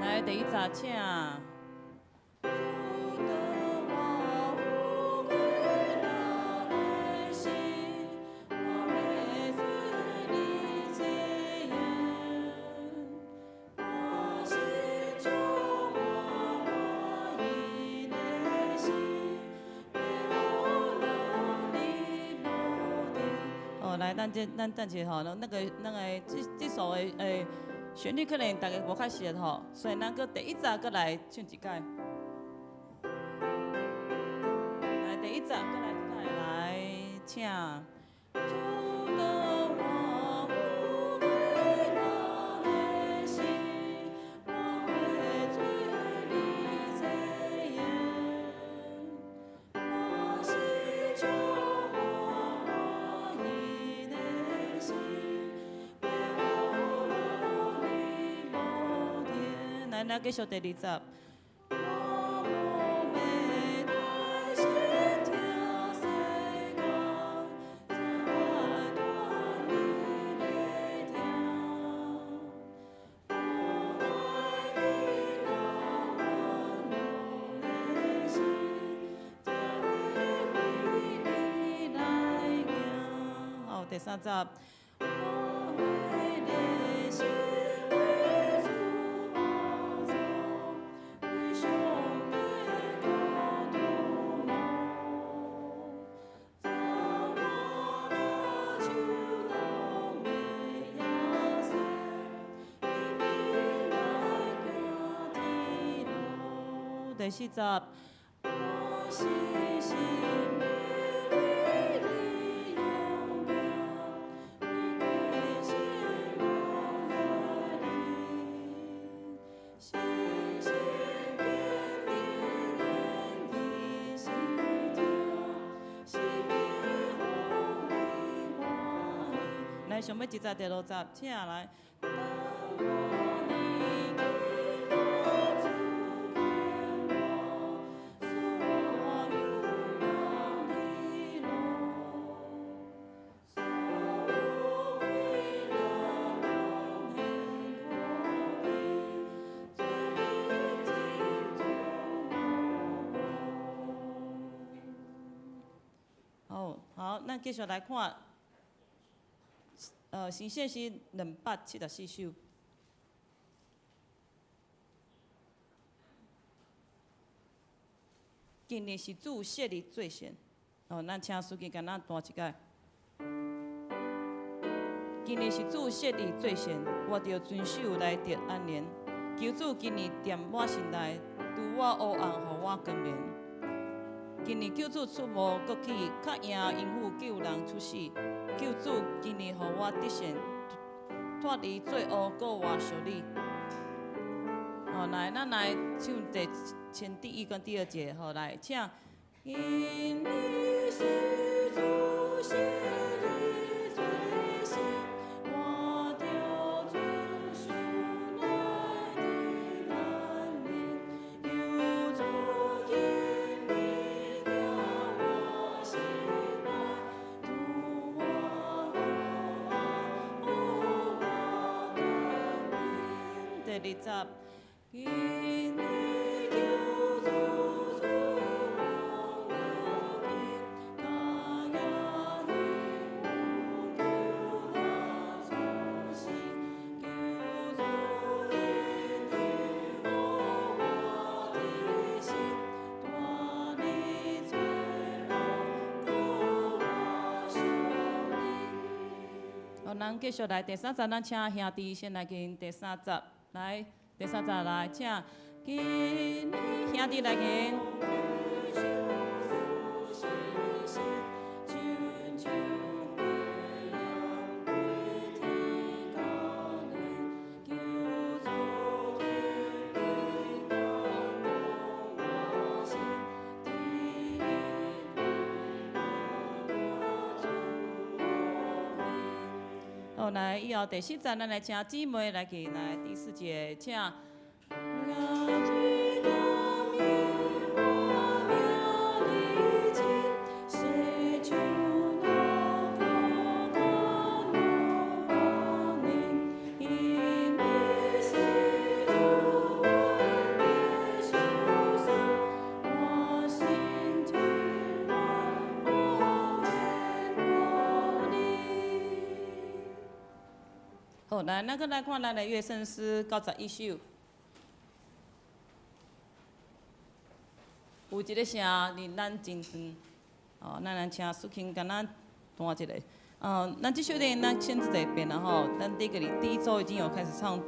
来，第一扎请。哦，来，咱等者吼，那个这首的旋律可能大家无较熟吼，所以咱搁第一扎搁来唱一届。来，第一扎搁来一届，来，请。来，继续第二集。好，第三集。第四集。来，上尾一集第六集，请来。好，咱继续来看，新写诗274首。今年是主设立最先，咱请书记甲咱弹一解。今年是主设立最先，我着遵守来得安年。求主今年踮我心内，拄我黑暗，互我光明。今年救主出无国起，较赢应付救人出死。救主今年互我得胜，脱离罪恶，过我受理。来，咱来唱先第一跟第二节，来，请。今年是主设立最先，我着遵守来的安年。求主今年踮我心内，拄我黑暗，互我光明。第二集。今年救主出我国境，他也因我救他出死，救主因你和我的心，脱离罪恶，过我受理。咱继续来第三集，咱请兄弟先来跟第三集来。第三集来，请今年兄弟来跟。来，以后第四站，咱来请姊妹来给来第四节，请。好，来，咱搁来看咱的乐圣诗91首，有一个声离咱真远。哦，咱来请苏琴甲咱弹一个。咱这首呢，咱先一遍了吼。咱第一周已经有开始唱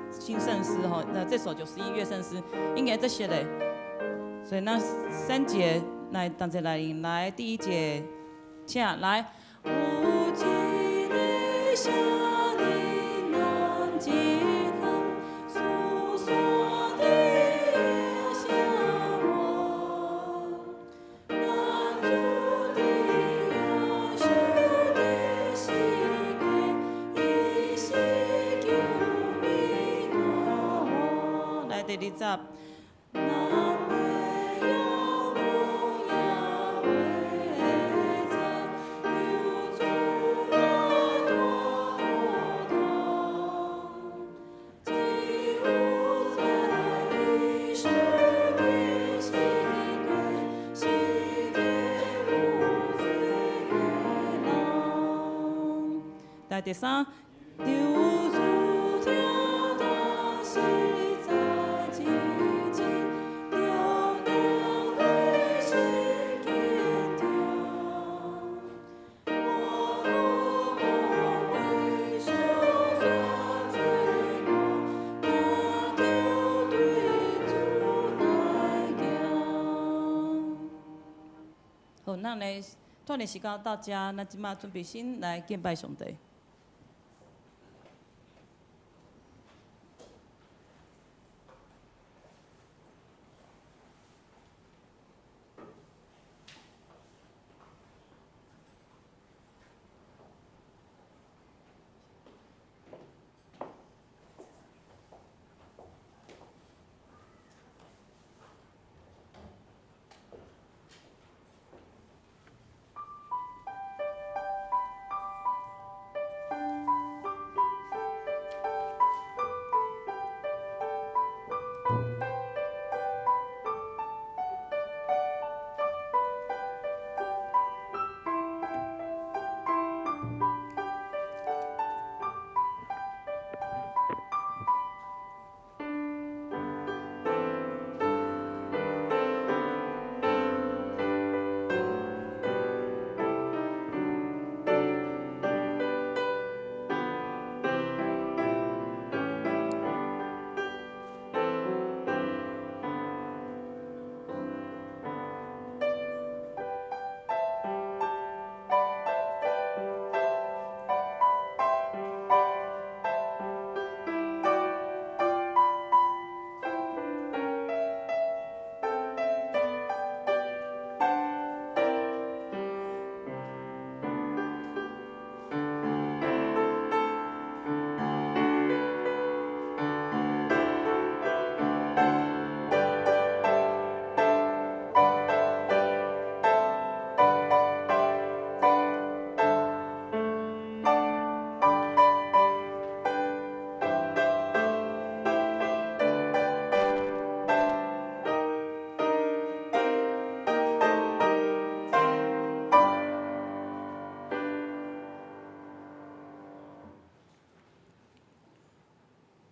新圣诗吼，那这首91乐圣诗应该这些嘞。所以那3节来，同齐来吟。来，第1节，请来。有一个声离咱真远，诉说你的声望。咱主的耶稣的世界，伊是救你我。来，第2集。来第3，留住跳动是在静静，流浪的是坚强。我为手算罪过，那条对主来行。好，咱来锻炼时间到这，咱即马准备先来敬拜上帝。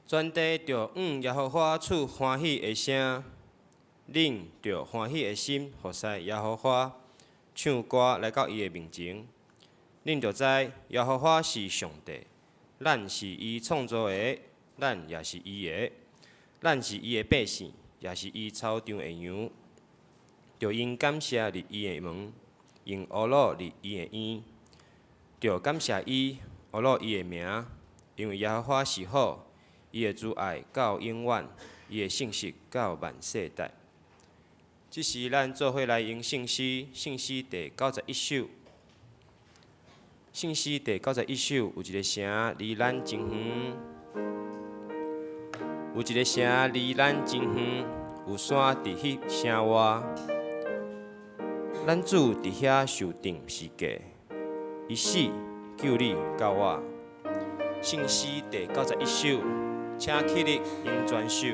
全地着耶和华赐欢喜的声，恁着欢喜的心，服侍耶和华，唱歌来到伊的面前。恁着知耶和华是上帝，咱是伊创造的，咱也是伊的，咱是伊的百姓，也是伊草场的羊。着因感谢入伊的门，用乌鲁入伊的院，着感谢伊，乌鲁伊的名，因为耶和华是好。伊的慈爱到永远，伊的信实到万世代。这是咱做伙来吟圣诗，圣诗第91首。圣诗第91首有一个声离咱真远，有一个声离咱真远，有山伫迄声外。咱主伫遐受定世界，伊死救你到我。圣诗第91首。请起立，吟全首。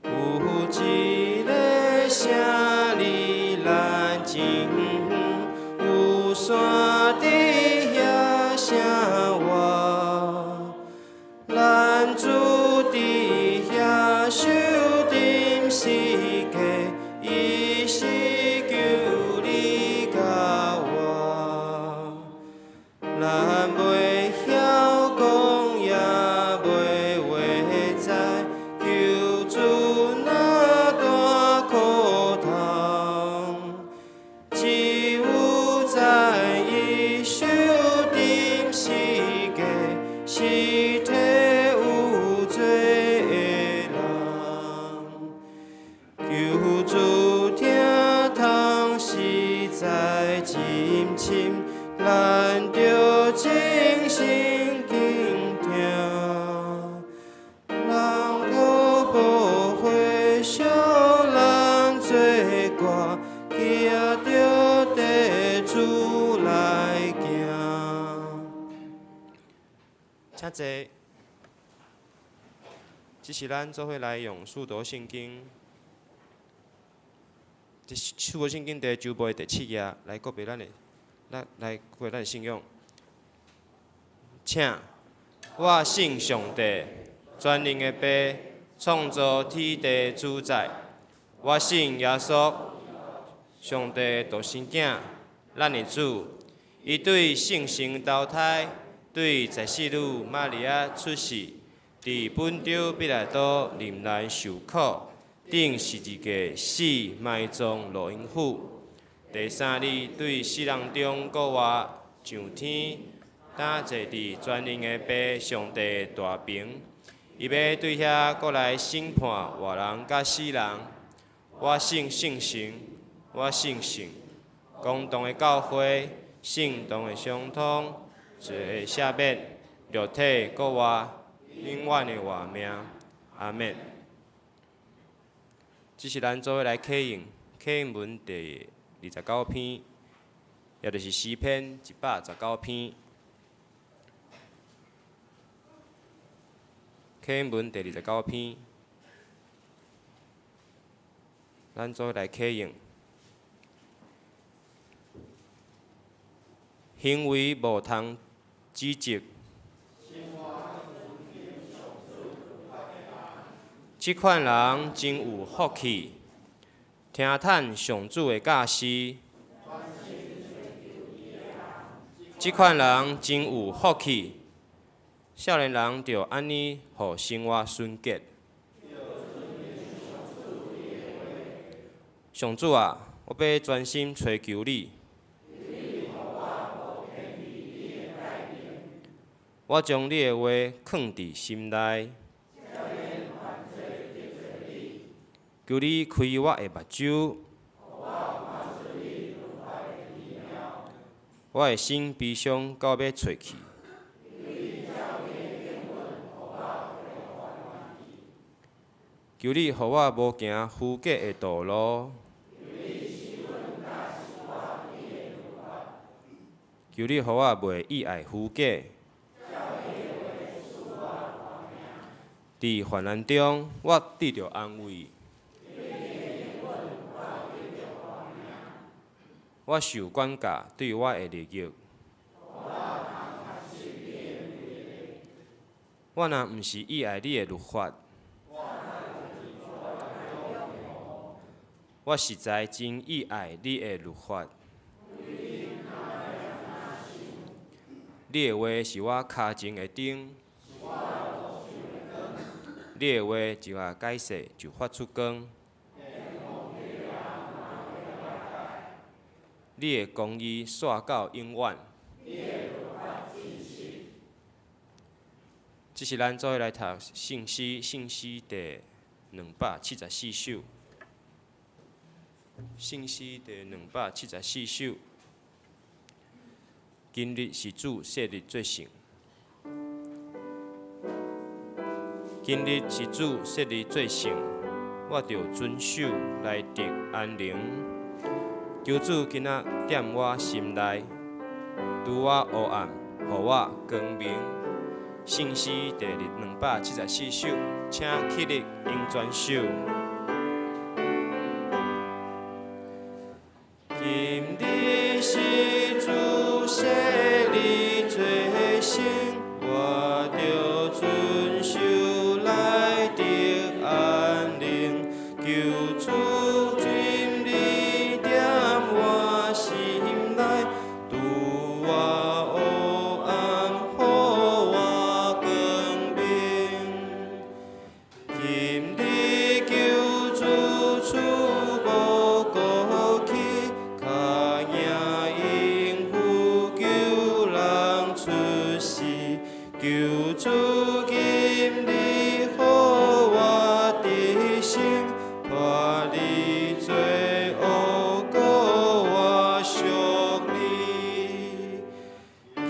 有一个声离咱真远，有山伫是体有罪的人，求主听通实在真心，咱着精心敬听。人可无会惜咱做歌，记着地主来行。请坐。这是咱做伙来用数读圣经。这数读圣经第周报第7页来告别咱的，来告别咱的信仰。请我信上帝，全能的爸，创造天地主宰。我信耶稣，上帝独生囝，咱的主。伊对圣神投胎，对在世女玛利亚出世，伫本州彼拉多临难受苦，顶十字架死埋葬罗英府。第三日对死人中国活上天，担坐伫全能的爸上帝大屏。伊要对遐过来审判活人甲死人。我信圣神，我信神，公堂的教会，圣堂的相通，罪的赦免，肉体国活，永远的活命。阿免。这是咱做伙来启应，启应文第29篇，也就是诗篇119篇。启应文第29篇，咱做伙来启应。行为无通指责，即款人真有福气，听叹上主的教示。即款人真有福气，少年人着安尼，互生活顺捷。上主啊，我要专心追求你。我将你的话藏伫心内，求你开我的目睭，我的心悲伤到要出去。求你，互我无行虚假的道路。求你，互我袂意爱虚假。伫患难中，我得到安慰。我受管教对我的利益。我若毋是意爱你的律法，我实在真意爱你的律法。你的话是我脚前的灯，你的话一下解释就发出光。你的公义线到永远。这是咱做伙来读圣诗第274首。圣诗第274首。今日是主设立做圣，今日是主设立做圣，我着遵守来得安宁。求主今仔踮我心内，拄我黑暗，互我光明。圣诗第274首，请起立应全首。今日是主设立做圣，我着遵守来得安宁。求主今日踮我心内，拄我黑暗，互我光明。今日求求主今日予我得胜，拖你罪恶故我属你。今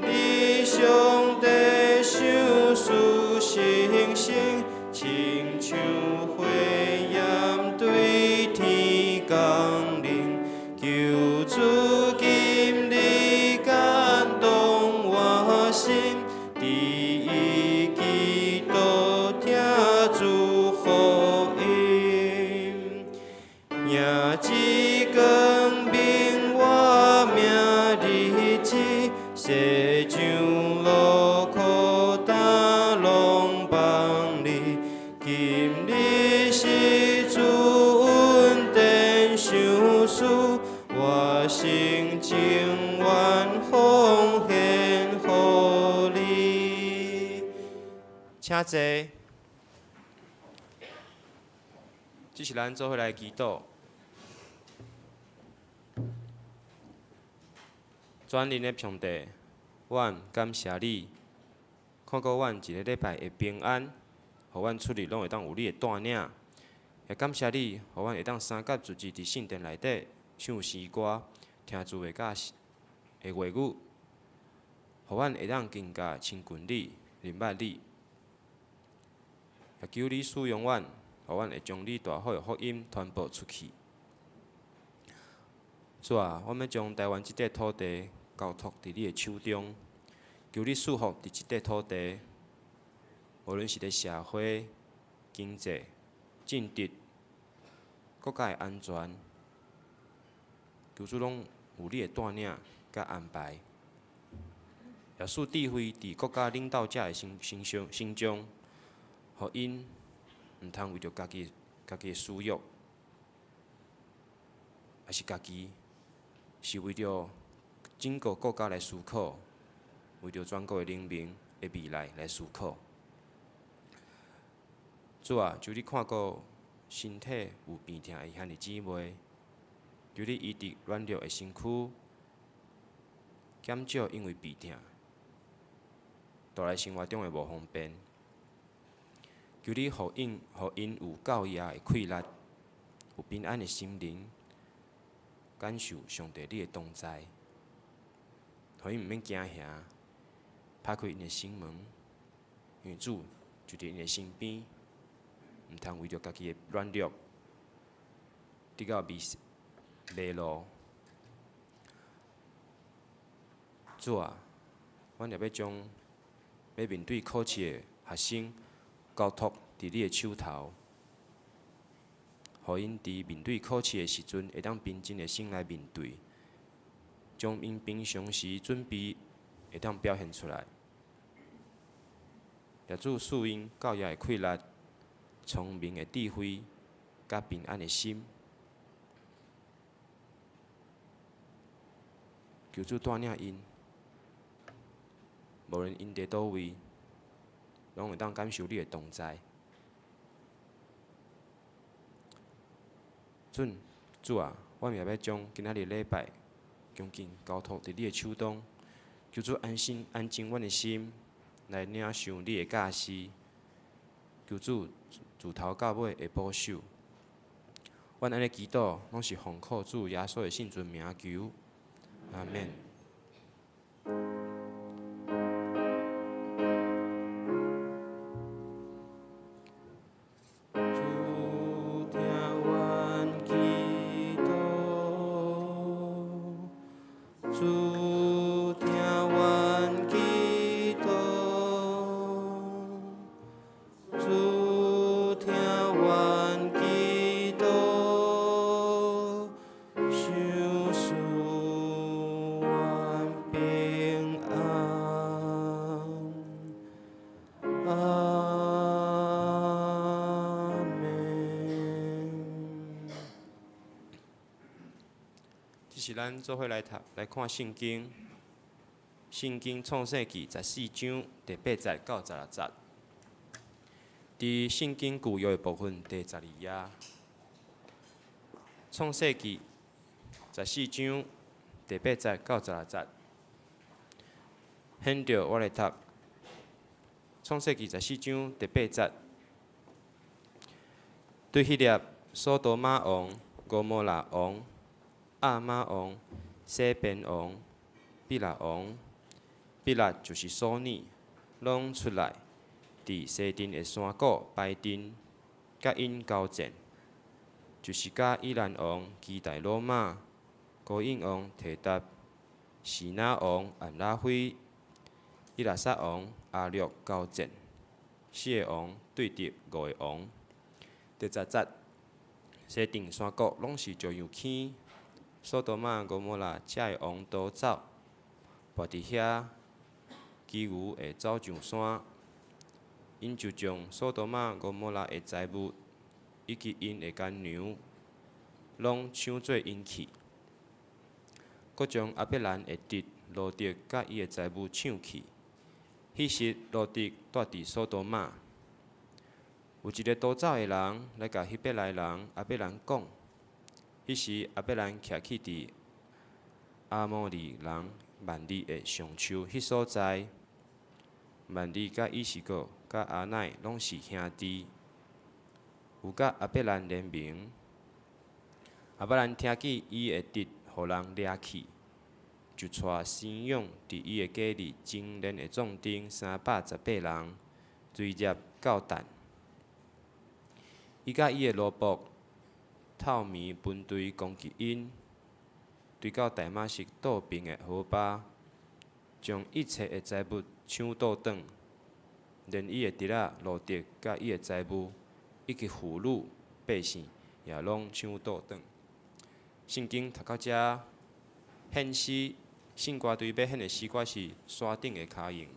日上帝赏赐星星，亲像火焰对天降临。求主今日感动我心，第一基督听主福音，也只光明我命日子，世上路苦担拢帮你。今日是主恩典赏赐，我心情愿奉献予你。请坐。这是咱做伙来祈祷。全能的上帝，阮感谢你，看顾阮一个礼拜的平安，互阮出入拢会当有你的带领。也感谢你，互阮会当三甲自治伫圣殿内底唱诗歌，听主的话语，互阮会当更加亲近你、认捌你。也求你使用阮，互阮会将你大好的福音传播出去。主啊，阮要将台湾即块土地交托伫你的手中，求你赐福伫即块土地，无论是咧社会、经济、政治、国家的安全，求主拢有你的带领甲安排，也使智慧伫国家领导者的心中，互因毋通为着家己的私欲，也是家己是为着整个国家来思考，为着全国的人民的未来来思考。主啊，求你看顾身体有病痛的兄弟姊妹，求你医治软弱的身躯，减少因为病痛带来生活中的无方便。求你互因有教业的气力，有平安的心灵，感受上帝你的同在，互因毋免惊吓，拍开因的心门，因为主就伫因的身边，毋通为着家己的软弱，直到迷路。主啊，阮也要面对考试的学生，交托伫你的手头，互因伫面对考试的时阵，会当平静的心来面对，将因平常时准备会当表现出来。也主赐因教业的气力、聪明的智慧，甲平安的心。求主带领因，无论因伫倒位，拢会当感受你的同在。主啊，我也要将今仔日礼拜恭敬交托伫你的手中，求主安静阮的心，来领受你的教示。求主自头到尾的保守。阮安尼祈祷，拢是奉靠主耶稣的圣尊名求，阿免。是咱做伙来看圣经，圣经创世纪14章第8节到16节。伫圣经旧约的部分第12页，创世纪14章第8节到16节。现着我来读创世纪14章第8节，对迄粒索多玛王、俄摩拉王、亚玛王、西边王、比拉王，比拉就是索尼，拢出来伫西阵的山谷排阵，甲因交战，就是甲伊兰王基大罗马、高印王提达、示拿王安拉菲、伊拉撒王阿略交战。4个王对敌5个王。第10节，西顶山谷拢是石油坑，索多玛、俄摩拉遮个王逃走，跋伫遐，其余会走上山。因就将索多玛、俄摩拉的财物，以及因的干牛，拢抢做因去。搁将阿伯兰的地、罗德甲伊的财物抢去。迄时罗德住伫索多玛。有一个逃走的人来甲迄边来人阿伯兰讲，迄时阿伯兰徛去伫阿摩利人万利的上丘迄所在。万利甲以实果甲阿乃拢是兄弟，有甲阿伯兰联名。阿伯兰听见伊的地互人掠去，就带先勇伫伊的家里精练的壮丁318人，追入到但。伊甲伊的罗卜透明分队攻击因，追到大马士渡边的河坝，将一切的财物抢倒转，连伊的侄仔罗德甲伊的财物，以及妇女百姓也拢抢倒转。圣经读到遮，显示圣歌队要显的诗歌是山顶的脚印。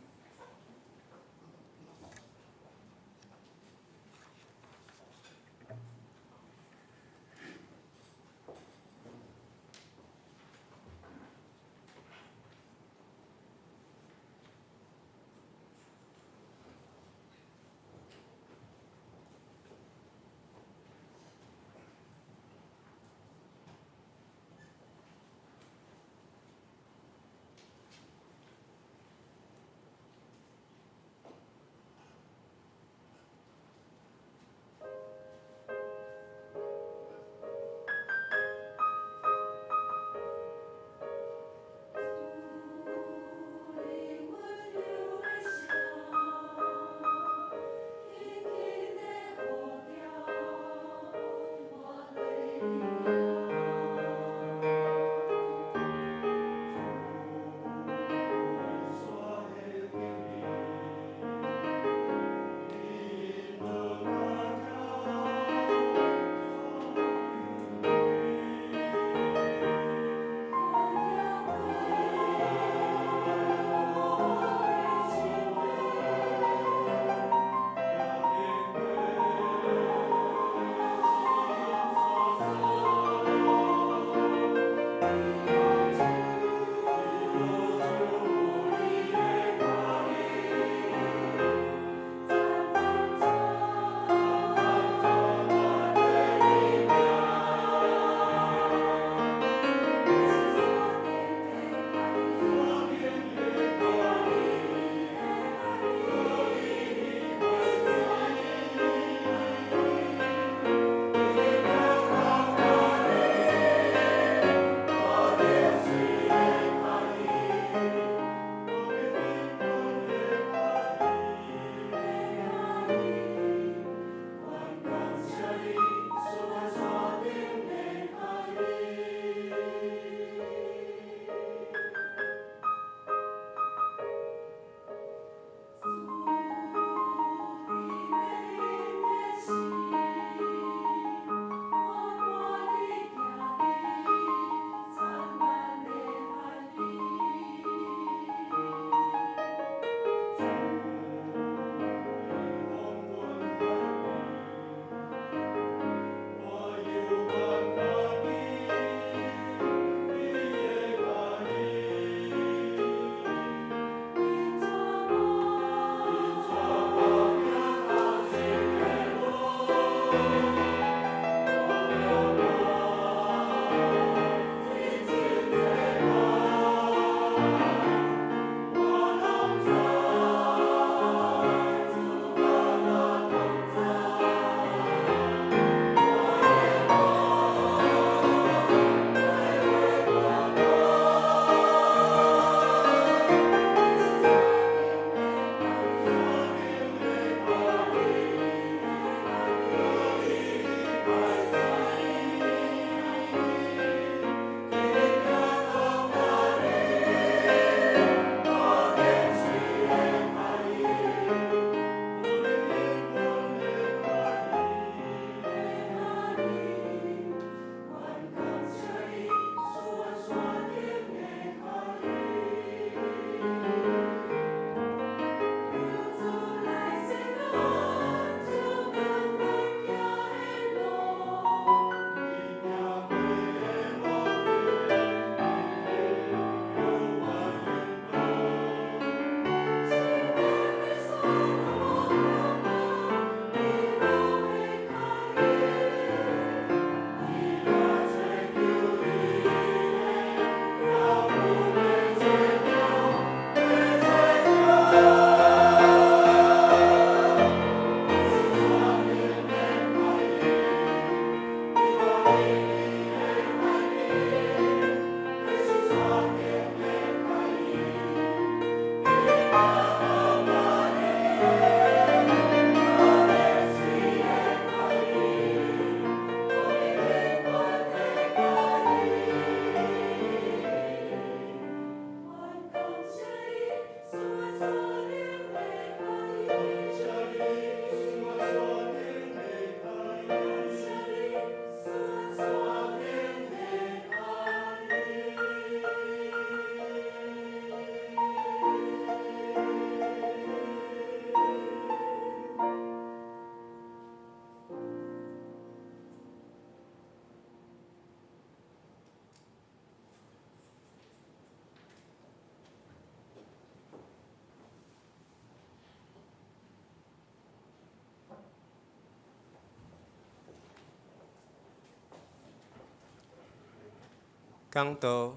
讲到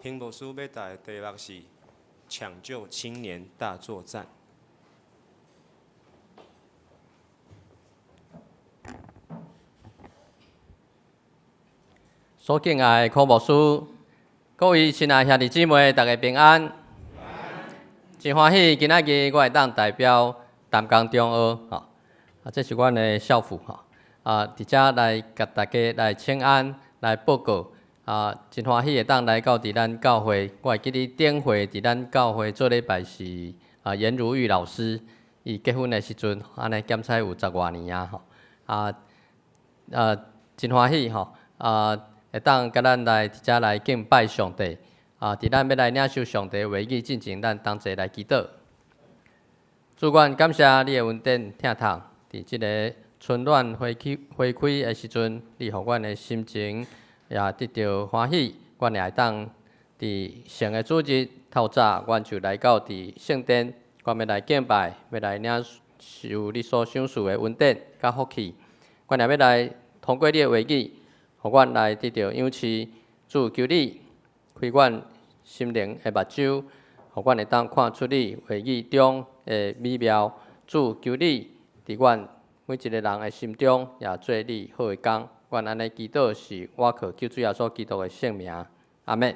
刑务司要带的题目是抢救青年大作战。所敬爱的科牧师，各位亲爱兄弟姊妹，大家平安。真欢喜，今仔日我会当代表淡江中学，这是阮的校父伫遮来甲大家来请安，来报告。真欢喜会当来到伫咱教会，我会记得顶回伫咱教会做礼拜是颜如玉老师，伊结婚的时阵，安尼检采有10多年真欢喜会当甲咱来伫遮来敬拜上帝伫咱要来领受上帝话语进前，咱同齐来祈祷。主愿感谢你的恩典疼痛，伫即个春暖花开的时阵，你互阮的心情也得到欢喜。阮会当伫圣的主日透早，阮就来到伫圣殿，阮要来敬拜，要来领受你所赏赐的恩典甲福气。阮也要来通过你的话语。互阮来得到养赐，主求你开阮心灵的目睭，互阮会当看出你话语中的美妙。主求你伫阮每一个人的心中也做你好的工。阮安尼祈祷是我靠救主耶稣基督的圣名，阿门。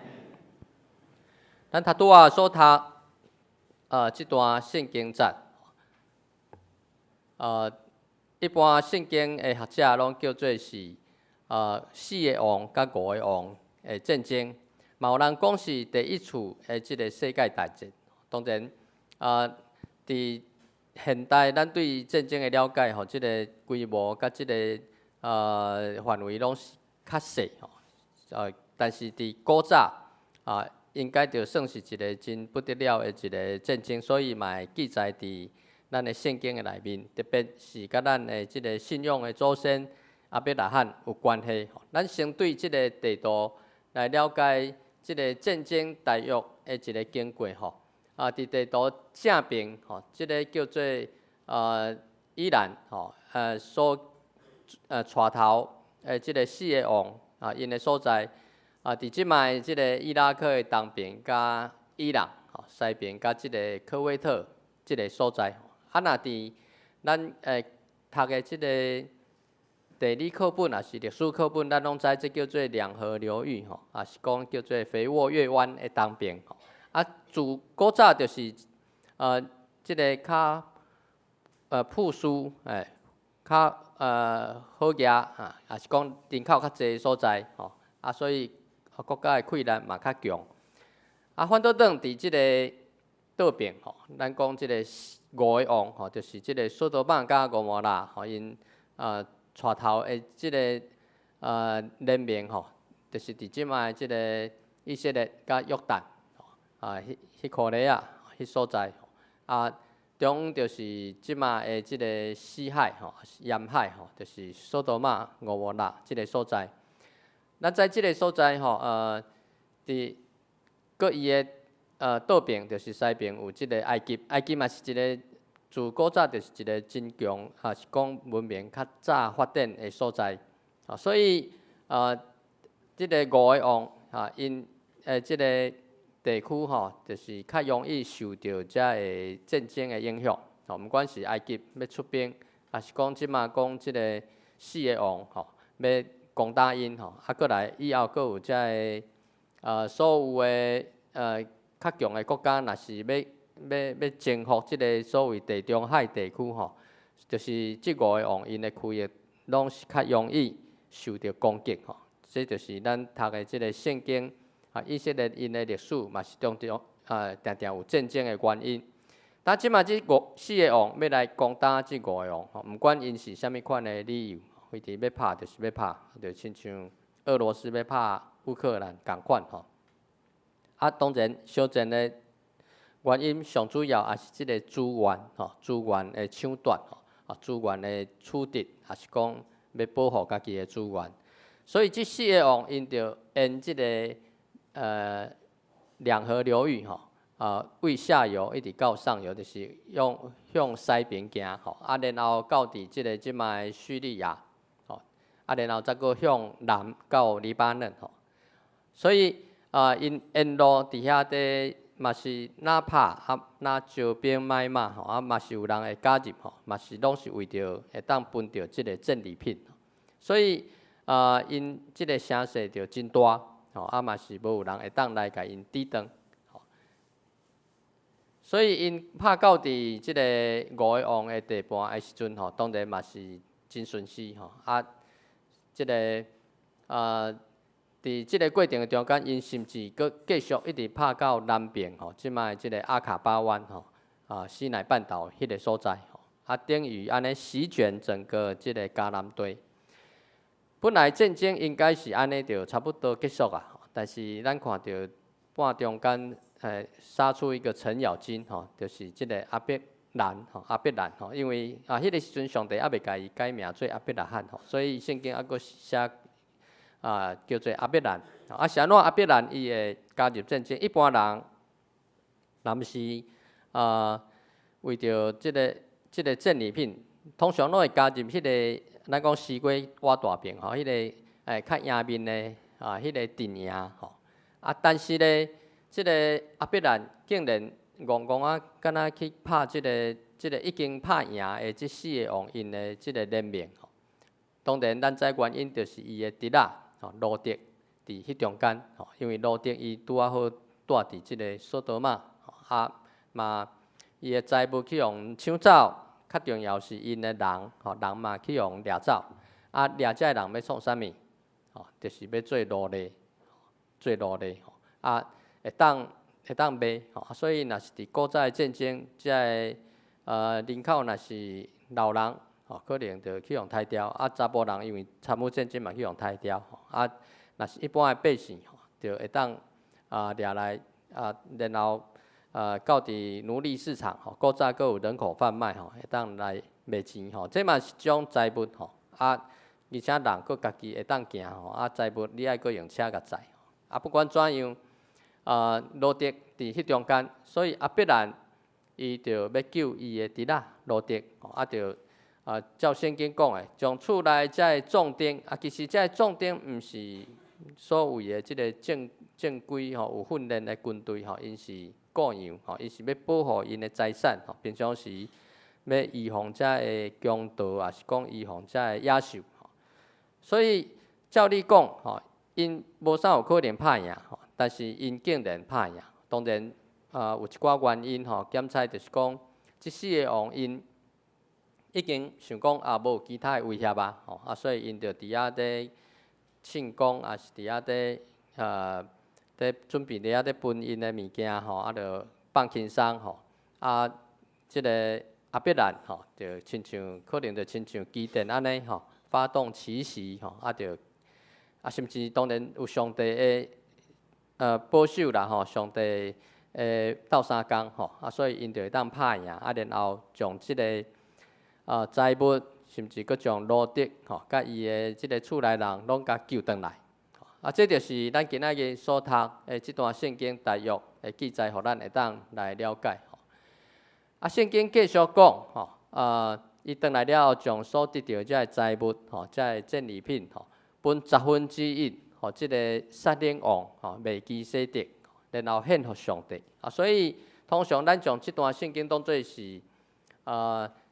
咱拄仔所读这段圣经节，一般圣经的学者拢叫做是。4个王甲5个王的战争，嘛有人讲是第一次的即个世界大战。当然，伫现代咱对战争的了解，吼，即个规模甲即个范围拢是较细但是伫古早应该就算是一个真不得了的一个战争，所以嘛会记载伫咱的圣经的内面，特别是甲咱的即个信仰的祖先。阿伯拉罕有关系，咱先对即个地图来了解即个战争大约的一个经过伫地图正边即个叫做伊兰所带头即个4个王因的所在伫即卖即个伊拉克的东边甲伊朗西边甲即个科威特即个所在。若伫咱读的即个。地理课本也是历史课本，咱拢知这叫做两河流域也是讲叫做肥沃月湾的东边自古早就是这个较朴素较好行也是讲人口较济的所在所以国家的溃烂嘛较强反倒转伫即个倒边咱讲即个5个王就是即个索多玛甲蛾摩拉因带头的即个联盟就是伫即卖即个以色列甲约旦迄块地迄所在中就是即卖的即个死海沿海就是索多玛、蛾摩拉即个所在。咱在即个所在伫搁伊的倒边就是西边有即个埃及，埃及嘛是一个。自古早就是一个真强是讲文明较早发展的所在所以即个5个王因即个地区就是较容易受到遮个战争的影响毋管是埃及要出兵，也是讲即马讲即个4个王要攻打因过来以后佫有遮个所有的较强的国家，若是要征服即个所谓地中海地区就是即5个王因的区域，拢是较容易受到攻击这就是咱读的即个圣经以色列因的历史嘛是常常常有战争的原因。但即马即4个王要来攻打即5个王毋管因是啥物款的理由，非得要拍就是要拍，就亲像俄罗斯要拍乌克兰共款当然小战的。原因上主要也是即个资源的抢夺资源的取得，也是讲要保护家己的资源。所以即4个王因着沿即个两河流域为下游一直到上游，就是向西边行然后到伫即个即卖叙利亚然后再搁向南到黎巴嫩所以因沿路伫遐底嘛是哪拍哪招兵买马吼，嘛是有人会加入吼，嘛是拢是为着会当分着即个战利品。所以因即个声势着真大吼，嘛是无有人会当来甲因抵挡。所以因拍到伫即个5个王的地盘的时阵吼，当然嘛是真顺遂吼。即个伫即个过程的中间，因甚至佫继续一直拍到南边吼，即卖即个阿卡巴湾吼，西乃半岛迄个所在吼，等于安尼席卷整个即个迦南地。本来战争应该是安尼就差不多结束啊，但是咱看到半中间杀出一个程咬金吼，就是即个阿伯兰吼，阿伯兰吼，因为迄个时阵上帝还未甲伊改名做阿伯拉罕吼，所以圣经还佫写叫做阿伯兰。是安怎阿伯兰伊会加入战争？一般人若毋是为着即个战利品，通常拢会加入迄个咱讲西瓜挖大饼吼，迄个较赢面的迄个阵营吼。但是咧，即个阿伯兰竟然戆啊，敢若去拍即个已经拍赢的即4个王因的即个联盟吼。当然，咱知原因就是伊的侄仔吼罗德伫迄中间吼，因为罗德伊拄啊好住伫即个索多玛嘛伊的财物去用抢走，较重要是因的人吼，人嘛去用掠走，掠这人要创啥物？吼，就是要做奴隶，吼，会当卖吼，所以若是伫古早战争，即个人口若是老人吼，可能就去用杀掉；查甫人因为参与战争嘛去用杀掉吼。若是一般的百姓吼，就会当掠来然后到伫奴隶市场吼，古早佫有人口贩卖吼，会当来卖钱吼，这嘛是一种财物吼。而且人佫家己会当行吼，财物你爱佫用车甲载。不管怎样，罗德伫迄中间，所以阿伯兰伊就要救伊的侄仔罗德，就照圣经讲的，将厝内遮壮丁，其实遮壮丁毋是所谓的即个正规吼有训练的军队吼，因是雇养吼，因是要保护因的财产吼，平常时要预防遮的强盗，也是讲预防遮的野兽吼。所以照你讲吼，因无啥有可能拍赢吼，但是因竟然拍赢。当然有一寡原因吼，检查就是讲，即4个王因已经想讲无有其他的威胁吼，所以因就伫遐底庆功，也是伫遐底准备伫遐底分因的物件吼，就放轻松吼。即个阿伯兰吼，就亲像可能就亲像基甸安尼吼，发动奇袭吼，甚至当然有上帝的保守啦吼，上帝斗相共吼，所以因就会当拍赢，然后将即个财物，甚至佫将罗德吼，甲伊的即个厝内人拢甲救转来。这就是咱今仔日所读的即段圣经大约的记载，互咱会当来了解吼。圣经继续讲吼，伊转来了后，将所得到遮个财物吼，遮个战利品吼，分1/10吼，即个撒冷王吼，未记洗得，然后献互上帝。所以通常咱将即段圣经当做是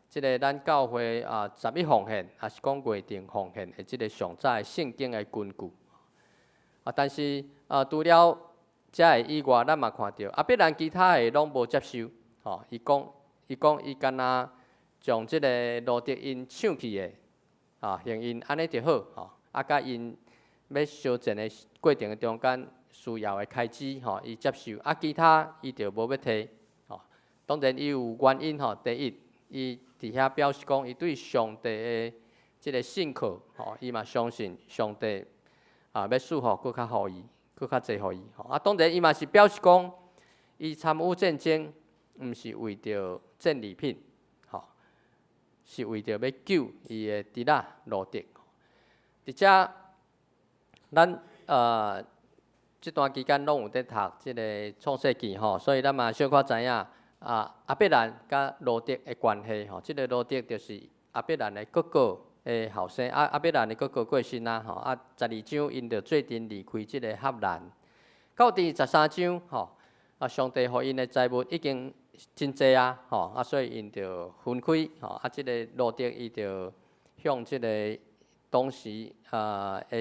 即个咱教会11奉献，也是讲月定奉献的即个上早的圣经的根据。但是除了遮个以外，咱嘛看到阿伯兰其他的拢无接受吼，伊讲伊敢若将即个罗德因抢去的行因安尼就好吼，甲因要相战的过程的中间需要的开支吼，伊接受，其他伊就无要摕吼。当然伊有原因吼，第一，伊伫遐表示讲伊对上帝的即个信靠吼，伊嘛相信上帝要赐福佫较互伊，佫较济互伊吼。当然伊嘛是表示讲，伊参与战争，毋是为着战利品吼，是为着要救伊的侄仔罗德。伫遮咱即段期间拢有在读即个创世纪吼，所以咱嘛小可知影阿伯兰甲罗德的关系吼，即个罗德就是阿伯兰的哥哥诶后生要咱的佫过身啊，吼12章因着做阵离开即个合兰，到第13章吼上帝互因的财物已经真济啊，吼所以因着分开吼即个路德伊着向即个当时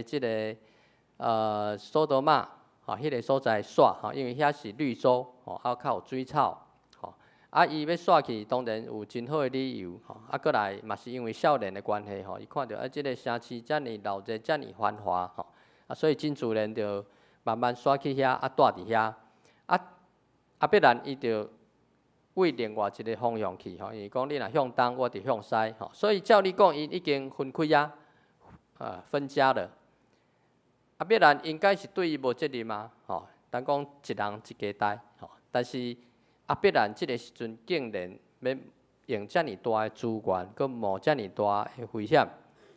即个索多玛迄个所在煞吼，因为遐是绿洲吼，较有水草吼，伊要煞去，当然有真好的理由吼，过来嘛是因为少年的关系吼，伊看到即个城市遮尔闹热，遮尔繁华吼，所以真自然着慢慢煞去遐，住伫遐，必然伊着为另外一个方向去吼，因为讲你若向东，我着向西吼，所以照你讲，因已经分开啊，分家了。必然应该是对伊无责任嘛，吼，咱讲一人一家代，吼，但是必然即个时阵竟然要用遮尔大的资源，佮冒遮尔大的危险，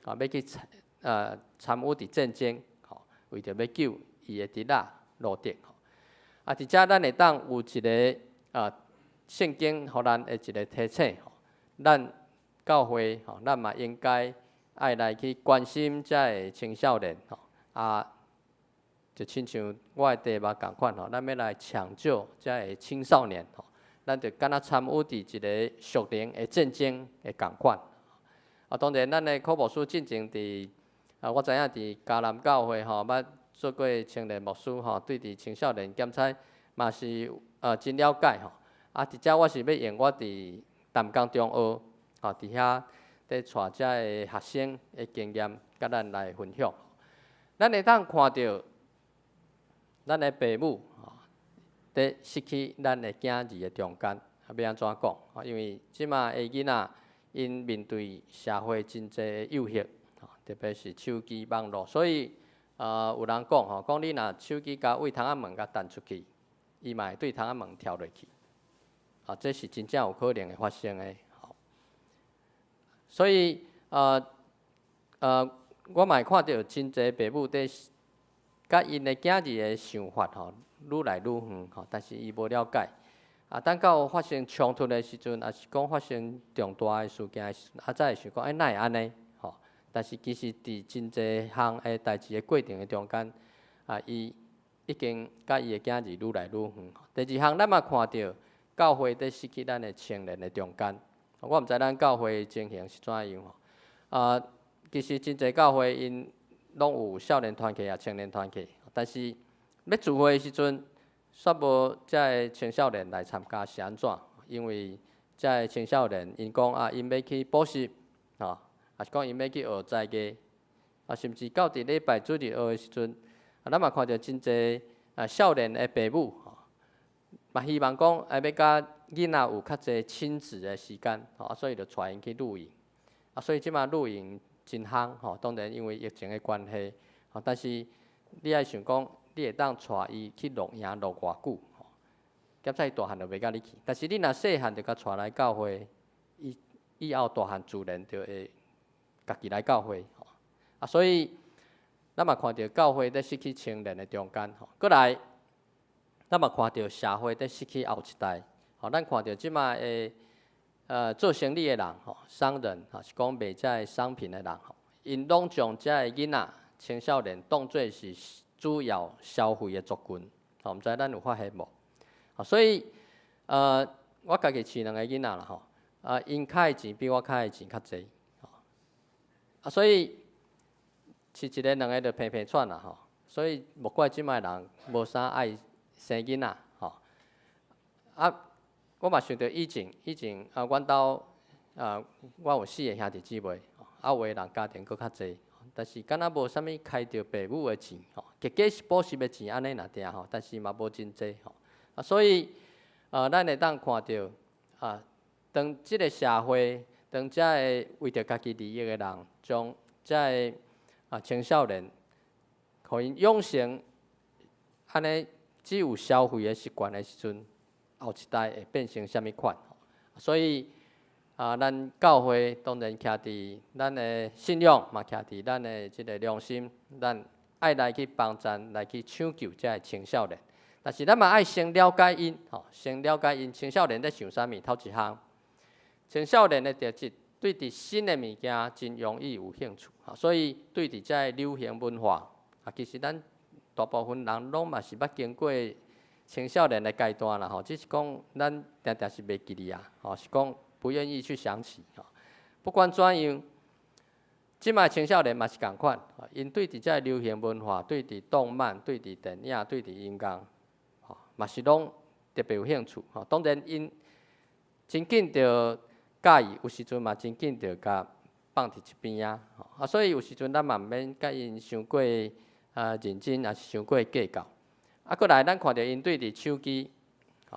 要去参与伫战争，吼，为着要救伊的侄仔路德，吼，伫遮咱会当有一个圣经，互咱的一个提醒，吼，咱教会，吼，咱嘛应该爱来去关心遮个青少年，吼。就亲像我的题目共款吼，咱要来抢救遮个青少年吼，咱就敢若参与伫一个属灵的战争的共款。当然，咱的科牧师进前伫我知影伫迦南教会吼，捌做过青年牧师吼，对伫青少年检测嘛是真了解吼。伫遮我是要用我伫淡江中学吼，伫遐咧带遮个学生的经验，甲咱来分享。咱会当看到，咱的父母伫失去咱的囝儿的中间，要安怎讲？因为即马的囡仔，因面对社会真济的诱惑，特别是手机、网络，所以有人讲讲你若手机甲为窗仔门甲弹出去，伊嘛会对窗仔门跳落去，这是真正有可能会发生的。所以我嘛会看到真济父母伫甲因的囝儿的想法吼，愈来愈远吼，但是伊无了解。等到发生冲突的时阵，也是讲发生重大的事件的时阵，才会想讲，哪会安尼？吼，但是其实伫真济项的代志的过程的中间，伊已经甲伊的囝儿愈来愈远。第二项，咱嘛看到教会伫失去咱的青年的中间。我毋知咱教会情形是怎样吼，其实真济教会因拢有少年团契青年团契，但是要聚会的时阵，煞无遮个青少年来参加是安怎？因为遮个青少年因讲因要去补习，也是讲因要去学才艺，甚至到伫礼拜主日学的时阵，咱嘛看到真济少年的父母，嘛希望讲要甲囡仔有较济亲子的时间，所以就带因去露营，所以即马露营真夯，当然因为疫情的关系，但是你爱想讲，你会当带伊去露营露偌久？检测伊大汉就袂甲你去，但是你若细汉就甲带来教会，以后大汉自然就会家己来教会。所以咱嘛看到教会在失去青年的中间，过来咱嘛看到社会在失去后一代。咱看到即马的做生意的人，商人，是讲卖遮个商品的人，因拢将遮个囡仔、青少年当作是主要消费的族群。毋知咱有发现无？所以我家己饲2个囡仔啦，因开的钱比我开的钱较济，所以饲一个2个就平平喘啦，所以莫怪即摆人无啥爱生囡仔，我嘛想到以前阮兜我有4个兄弟姊妹，有的人家庭佫较济，但是敢若无啥物开着父母的钱，计是补习的钱安尼若定，但是嘛无真济，所以咱会当看到当即个社会，当遮个为着家己利益的人，将遮个青少年，互因养成安尼只有消费的习惯的时阵。后一代会变成啥物款？所以咱教会当然徛伫咱的信仰，嘛徛伫咱的即个良心，咱爱来去帮助，来去抢救遮个青少年。但是咱嘛爱先了解因，先了解因青少年在想啥物。头一项，青少年的特质对伫新的物件真容易有兴趣，所以对伫遮流行文化，其实咱大部分人拢嘛是捌经过青少年的阶段啦，只是讲咱定定是袂记哩啊，是讲不愿意去想起。不管怎样，即卖青少年嘛是共款，因对伫遮流行文化、对伫动漫、对伫电影、对伫音乐，嘛是拢特别有兴趣。当然因真紧着介意，有时阵嘛真紧着甲放伫一边啊。所以有时阵咱嘛毋免甲因伤过认真，也是伤过计较。过来咱看到因对伫手机，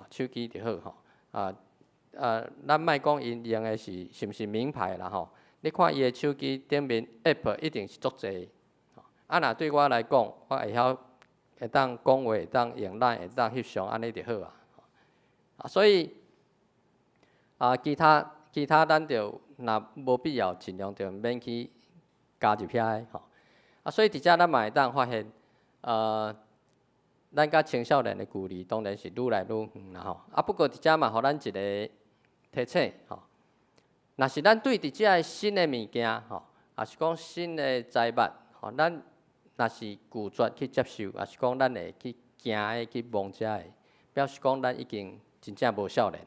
手机就好咱莫讲因用的是毋是名牌啦你看伊的手机顶面 App 一定是足侪。若对我来讲，我会晓会当讲话，会当用咱，会当翕相，安尼就好所以其他咱就若无必要，尽量就免去加入遐个所以伫遮咱嘛会当发现咱甲青少年的距离当然是愈来愈远啦不过伫遮嘛，互咱一个提醒若是咱对伫遮新的物件也是讲新的财物咱若是拒绝去接受，也是讲咱会去惊的去妄遮的，表示讲咱已经真正无少年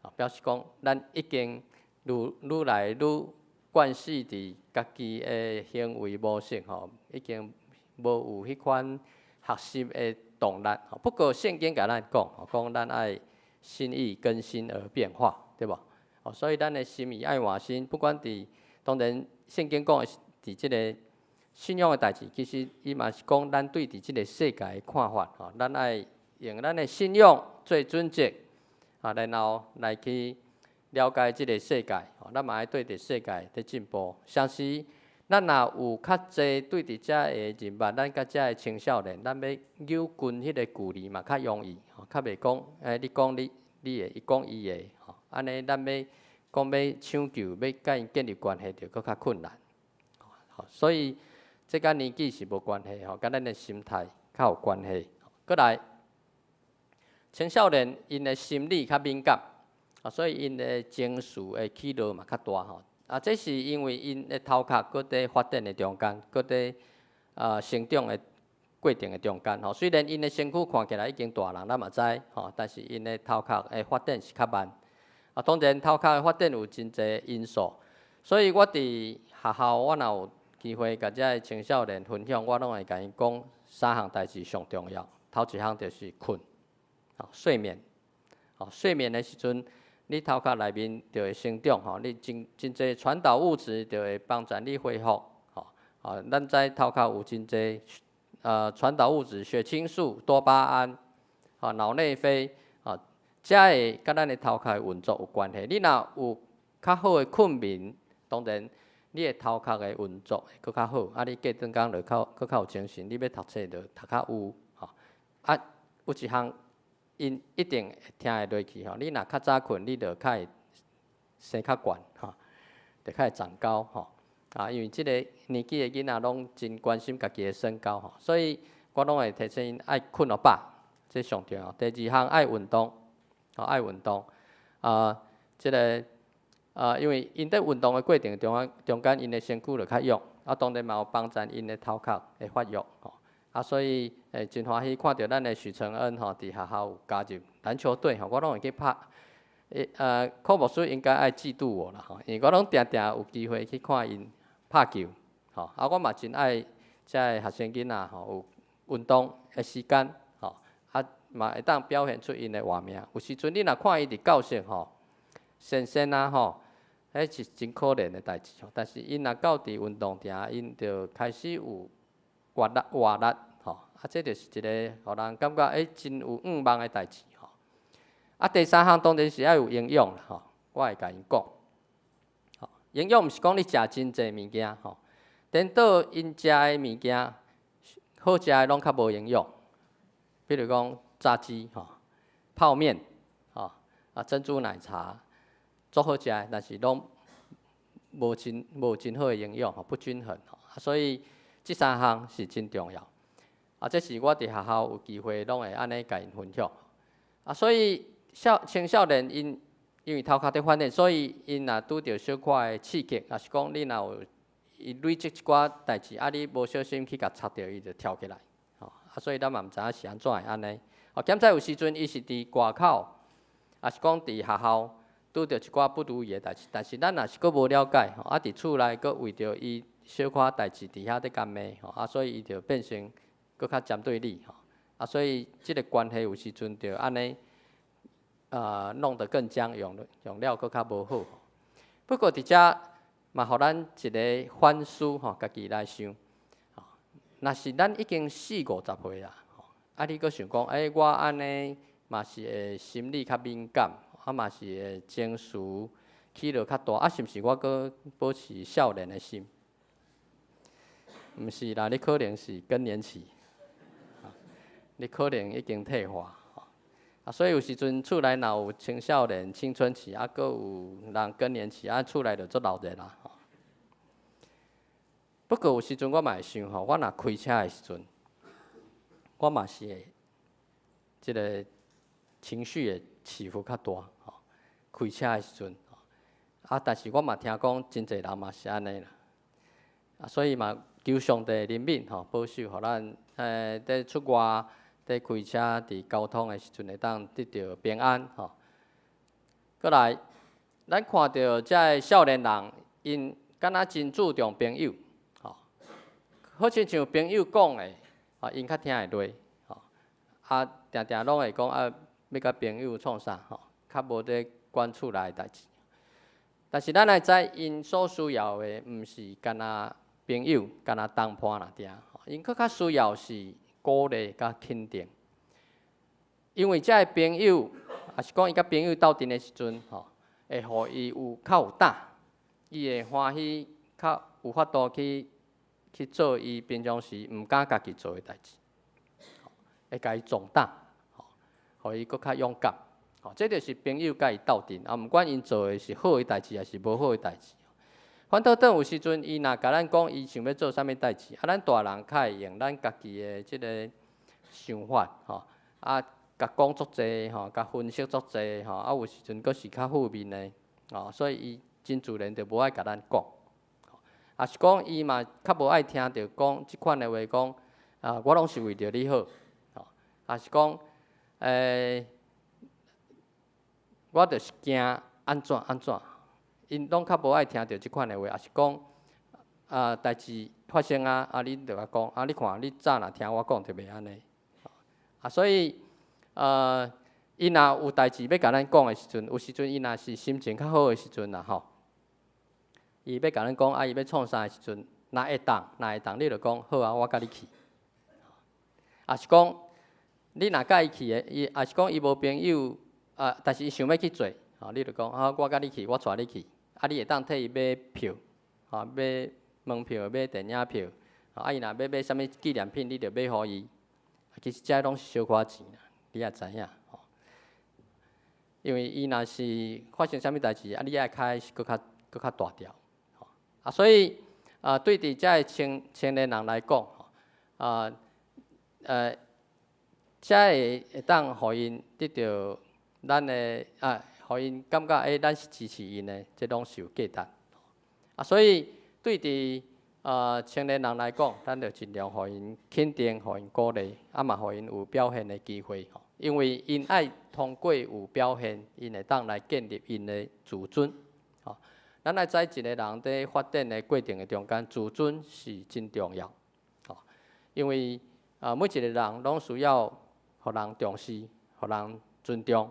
啦表示讲咱已经愈来愈惯势伫家己的行为模式已经无有迄款学习的动力。不过圣经甲咱讲咱爱心意更新而变化，对无所以咱的心意爱换新，不管当然圣经讲的是伫即个信仰的代志，其实伊嘛是讲咱对伫即个世界的看法咱爱用咱的信仰做准则然后来去了解即个世界咱嘛爱对伫世界在进步。相时咱若有较济对伫遮的人物，咱甲遮的青少年，咱要扭近迄个距离嘛较容易较袂讲你讲你的，伊讲伊的安尼咱要讲要抢救，要甲因建立关系，就搁较困难所以这甲年纪是无关系甲咱的心态较有关系。过来，青少年因的心理较敏感所以因的情绪的起落嘛较大这是因为因的头壳搁在发展的中间，搁在成长的过程的中间虽然因的身躯看起来已经大人，咱嘛知但是因的头壳的发展是较慢当然头壳的发展有真侪因素，所以我伫学校我若有机会甲遮的青少年分享，我拢会甲因讲3项代志上重要。头一项就是困睡眠睡眠的时阵，你头壳内面就会生长你真侪传导物质就会帮助你恢复咱知头壳有真侪传导物质，血清素、多巴胺脑内啡这会甲咱的头壳的运作有关系。你若有较好的困眠，当然你的头壳的运作会搁较好你过顿工就搁较有精神，你要读册就读较有有一项因一定会听会落去你若较早困，你就较会生较悬就较会长高因为即个年纪的囡仔拢真关心家己的身高所以我拢会提醒因爱困到饱，这上重要。第二项爱运动爱运动即个因为因在运动的过程中间，因的身躯就较勇当然嘛有帮助因的头壳的发育所以真欢喜看到咱的许承恩伫学校有加入篮球队我拢会去拍柯牧师应该爱嫉妒我啦因为我拢定定有机会去看因拍球我嘛真爱遮的学生囡仔有运动的时间嘛会当表现出因的画面。有时阵你若看伊伫教室神仙迄是真可怜的代志但是因若到伫运动场，因就开始有活力这就是一个互人感觉真有愿望的代志第三项当然是要有营养啦我会甲因讲营养毋是讲你食真侪物件颠倒因食的物件好食的拢较无营养，比如讲炸鸡泡面珍珠奶茶足好食的，但是拢无真好的营养不均衡所以这3项是真重要这是我伫学校有机会拢会安尼甲因分享所以青少年因因为头壳在训练，所以因若拄着小可的刺激，若是讲你若有伊累积一寡代志，啊，你无小心去甲插着，伊就跳起来，吼、所以咱嘛毋知影是安怎会安尼。检查有时阵伊是伫外口，也是讲伫学校拄着一寡不如意的代志，但是咱若是佫无了解，伫厝内佫为着伊小可代志伫遐咧干骂，所以伊就变成佫较针对你，所以即个关系有时阵就安尼。弄得更僵，用了佫较无好。不过伫遮嘛，互咱一个反思家己来想。若是咱已经40-50岁啊，你佫想讲，我安尼嘛是会心理较敏感，嘛是会情绪起落较大，是毋是我佫保持少年的心？毋是啦，你可能是更年期，你可能已经退化。所以有时阵厝内若有青少年、青春期，佫有人更年期，厝内就做老热啦。不过有时阵我嘛会想我若开车的时阵，我嘛是会即个情绪会起伏较大。开车的时阵，但是我嘛听讲真侪人嘛是安尼啦。所以嘛求上帝怜悯保守，互咱在出外。在开车、伫交通的时阵，会当得到平安吼。过来，咱看到遮少年人，因敢若真注重朋友，好亲像朋友讲的，因较听会落，定定拢会讲要甲朋友创啥，较无在管厝内的代志。但是咱来知，因所需要的，毋是干若朋友，干若同伴啦定，因佫较需要是。鼓励甲肯定，因为遮个朋友，也是讲伊甲朋友斗阵的时阵，会互伊较有胆，伊会欢喜较有法度去做伊平常时毋敢家己做的代志，会甲伊壮胆，互伊佫较勇敢。这就是朋友甲伊斗阵，毋管因做的是好的代志，还是无好的代志。反倒等有时阵，伊若甲咱讲，伊想要做啥物代志，咱大人较会用咱家己的即个想法，甲讲足济，甲分析足济，有时阵佫是较负面的，所以伊真自然就无爱甲咱讲，也是讲伊嘛较无爱听着讲即款的话，讲我拢是为着你好，也是讲我就是惊安怎安怎。因拢较无爱听到即款的话，也是讲代志发生你着甲讲，你看你早若听我讲就袂安尼。所以伊若有代志要甲咱讲的时阵，有时阵伊若是心情较好的时阵伊要甲咱讲伊要创啥的时阵，若会当，你着讲好我甲你去。也是讲你若甲伊去的，也是讲伊无朋友但是伊想要去做，你着讲我甲你去，我带你去。你会当替伊买票，买门票、买电影票，伊若要买啥物纪念品，你着买互伊。其实遮拢是小可钱啦，你也知影。因为伊若是发生啥物代志，你爱开是佫较大条。所以对伫遮个青年人来讲，遮会当互因得到咱的互因感觉咱是支持因的，这拢是有价值。所以对伫青年人来讲，咱就尽量互因肯定，互因鼓励，嘛互因有表现的机会。因为因爱通过有表现，因会当来建立因的自尊。咱来知一个人在发展的过程的中间，自尊是真重要。因为每一个人拢需要互人重视，互人尊重。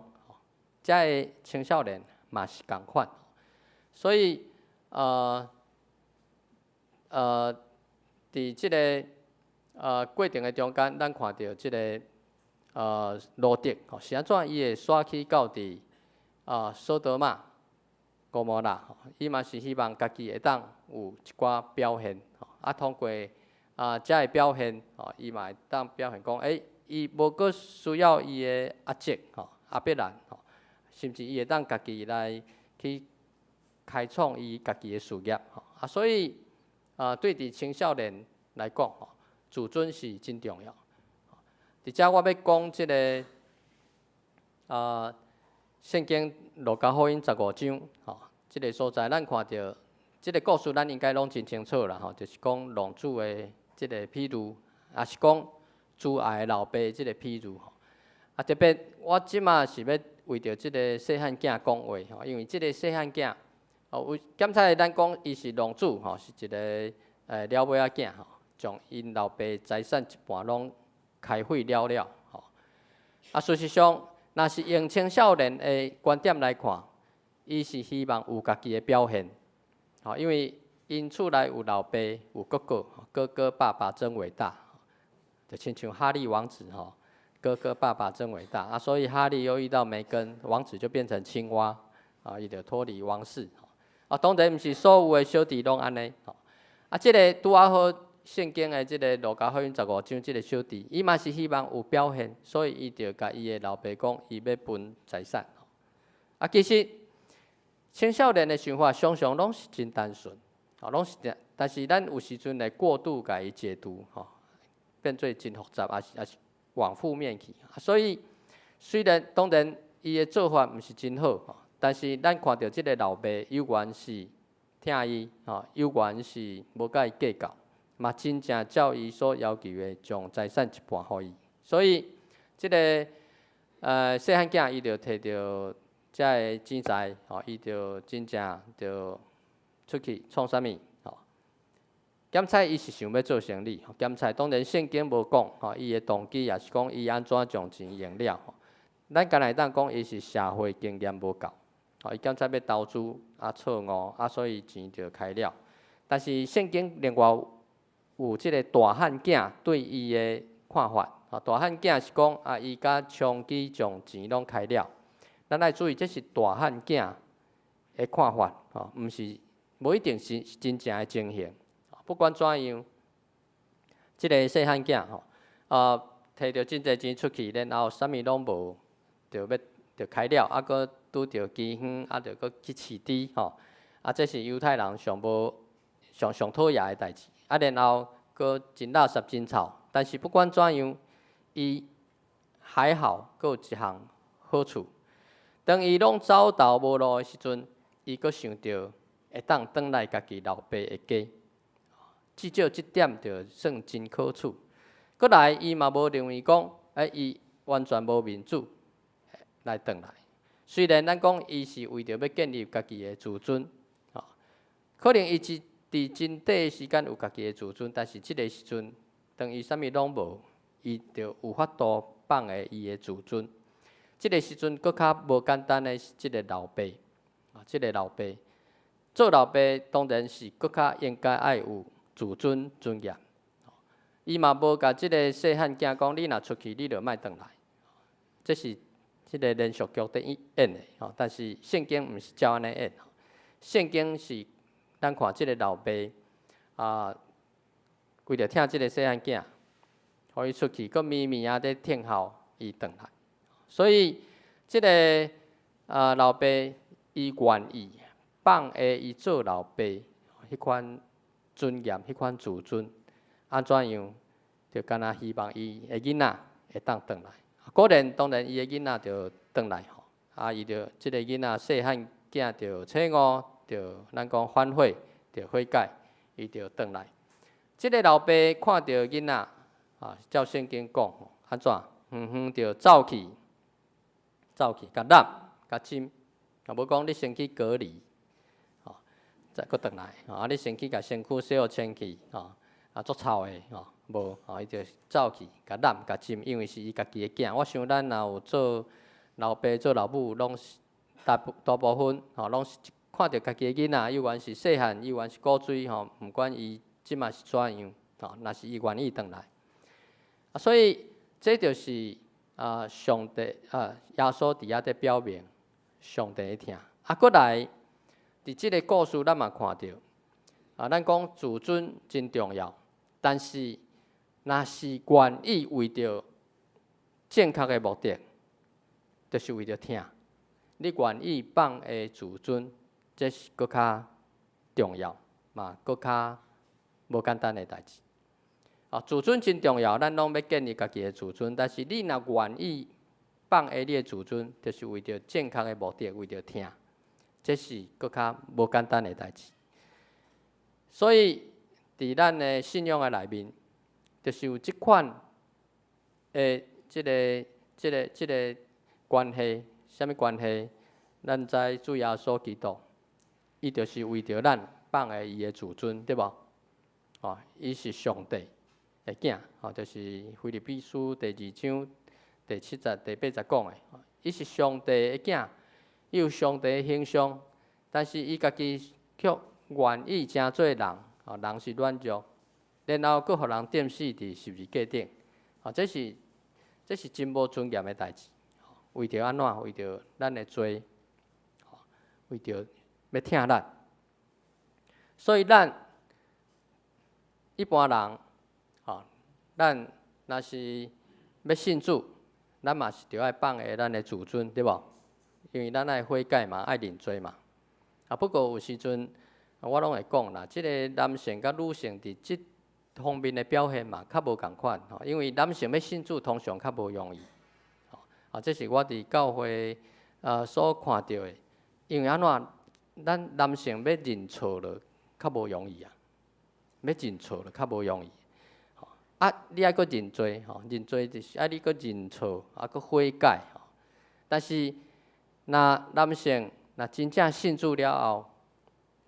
遮个青少年嘛是共款，所以伫即个过程的中间，咱看到即个罗德是安怎伊会刷去到伫索多玛、蛾摩拉，伊嘛是希望家己会当有一寡表现，通过遮个表现，伊嘛会当表现讲，伊无阁需要伊的阿姐阿伯兰。甚至伊会当家己来去开创伊家己的事业，所以对伫青少年来讲，自尊是真重要。伫遮我要讲即个圣经路加福音15章，即个所在，咱看到即个故事，咱应该拢真清楚啦，就是讲浪子的即个譬如，也是讲主爱的老爸即个譬如，特别我即马是要为着即个细汉囝讲话，因为即个细汉囝，有检查咱讲伊是浪子，是一个了尾仔囝，将因老爸财产一半拢开毁了了，事实上，若是用青少年的观点来看，伊是希望有家己的表现，因为因厝内有老爸有哥哥，哥哥爸爸真伟大，就亲像哈利王子哥哥爸爸真伟大所以哈利又遇到梅根，王子就变成青蛙伊就脱离王室当然毋是所有的小弟拢安尼即个拄啊好圣经的即个路加福音15章即个小弟，伊嘛是希望有表现，所以伊就甲伊的老爸讲，伊要分财产其实青少年的想法常常拢是真单纯拢是但是咱有时阵会过度甲伊解读变做真复杂，也是往负面去所以虽然当然伊的做法毋是真好但是咱看到即个老爸有缘是听伊有缘是无甲伊计较，嘛真正照伊所要求的将财产一半互伊，所以即个细汉囝伊就摕到遮个钱财伊就真正就出去创啥物检查伊是想要做生意，检查当然圣经无讲伊的动机，也是讲伊安怎将钱用了咱敢会当讲伊是社会经验无够伊检查要投资错误所以钱就开了。但是圣经另外有即个大汉囝对伊的看法大汉囝是讲伊甲长期将钱拢开了。咱爱注意，这是大汉囝的看法毋是无一定是真正的情形。不管怎样，即个细汉囝摕到真侪钱出去，然后啥物拢无，就开了，搁拄着饥荒，就搁去饲猪这是犹太人上讨厌的代志。然后搁真垃圾真臭，但是不管怎样，伊还好，搁有一项好处。当伊拢走投无路的时阵，伊搁想到会当转来家己老爸的家。至少这点就算真可取。搁来，伊嘛无认为讲，伊完全无面子来转来。虽然咱讲伊是为着要建立家己的自尊，可能伊伫真短的时间有家己的自尊，但是即个时阵，当伊啥物拢无，伊就有法度放下伊的自尊。即个时阵，搁较无简单的即个老爸，即个老爸做老爸当然是搁较应该爱有自尊尊严，伊嘛无甲即个细汉囝讲，你若出去，你就莫转来。这是即个连续剧在演的但是圣经毋是照安尼演。圣经是咱看即个老爸为着听即个细汉囝，互伊出去，佮咪咪在听候伊转来。所以即个老爸伊愿意放下伊做老爸迄款尊严、迄款自尊，安怎样？就敢若希望伊的囡仔会当转来。果然，当然伊的囡仔就转来伊就即个囡仔细汉囝就醒悟，就咱讲反悔，就悔改，伊就转来。即个老爸看到囡仔照圣经讲安怎？就走去，甲揽，甲亲，无讲你先去隔离。再搁转来，你先去甲身躯洗好清气，足臭的，无，伊就走去，甲揽，甲浸，因为是伊家己的囝。我想咱若有做老爸、做老母，拢是大部分，拢是看到家己的囡仔，有缘是细汉，有缘是古水，毋管伊即马是怎样，若是伊愿意转来，所以这就是上帝耶稣伫遐在表明上帝的听。搁来。伫即个故事，咱嘛看到咱讲自尊真重要，但是若是愿意为着正确的目的，就是为着听，你愿意放下自尊，这是搁较重要，嘛搁较无简单的代志。自尊真重要，咱拢要建立家己的自尊，但是你若愿意放下你的自尊，就是为着正确的目的，为着听，这是搁较无简单的代志。所以，伫咱的信仰的内面，就是有即款的即个关系，什么关系？咱知主耶稣基督，伊就是为着咱放下伊的自尊，对无？哦，伊是上帝的囝，哦，就是腓立比书第2章第70、第80讲的，伊是上帝的囝，伊有上帝的形象，但是伊家己却愿意成做人，哦，人是软弱，然后佫互人钉死伫十字架顶，哦，这是真无尊严的代志。为着安怎？为着咱的罪，为着要疼咱，所以咱一般人，咱若是要信主，咱嘛是着爱放下咱的自尊，对无？因为咱爱悔改嘛，爱认罪嘛。不过有时阵，我拢会讲啦，即个男性甲女性伫即方面的表现嘛，较无共款。因为男性要信主，通常较无容易。这是我伫教会所看到的。因为安怎，咱男性要认错了，较无容易啊。要认错了，较无容易。你爱搁认罪，认罪就是爱你搁认错，搁悔改。但是，若男性若真正信主了后，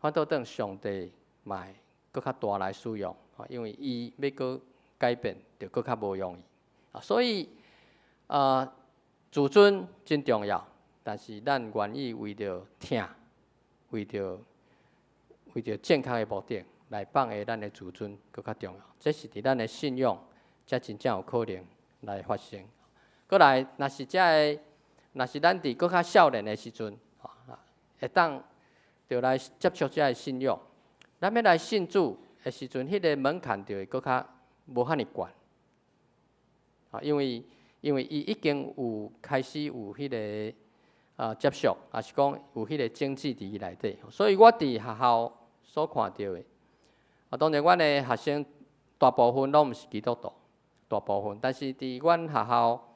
反倒等上帝嘛会搁较大来使用，因为伊要搁改变，就搁较无容易。所以，自尊真重要，但是咱愿意为着听，为着正确的目的来放下咱的自尊，搁较重要。这是伫咱的信仰，才真正有可能来发生。过来，若是咱伫搁较少年的时阵，会当就来接触这个信仰。咱要来信主的时阵，迄个门槛就会搁较无遐尼悬。因为伊已经有开始有迄个接触，也是讲有迄个经济伫伊内底。所以我伫学校所看到的，当然阮的学生大部分拢毋是基督徒，大部分，但是伫阮学校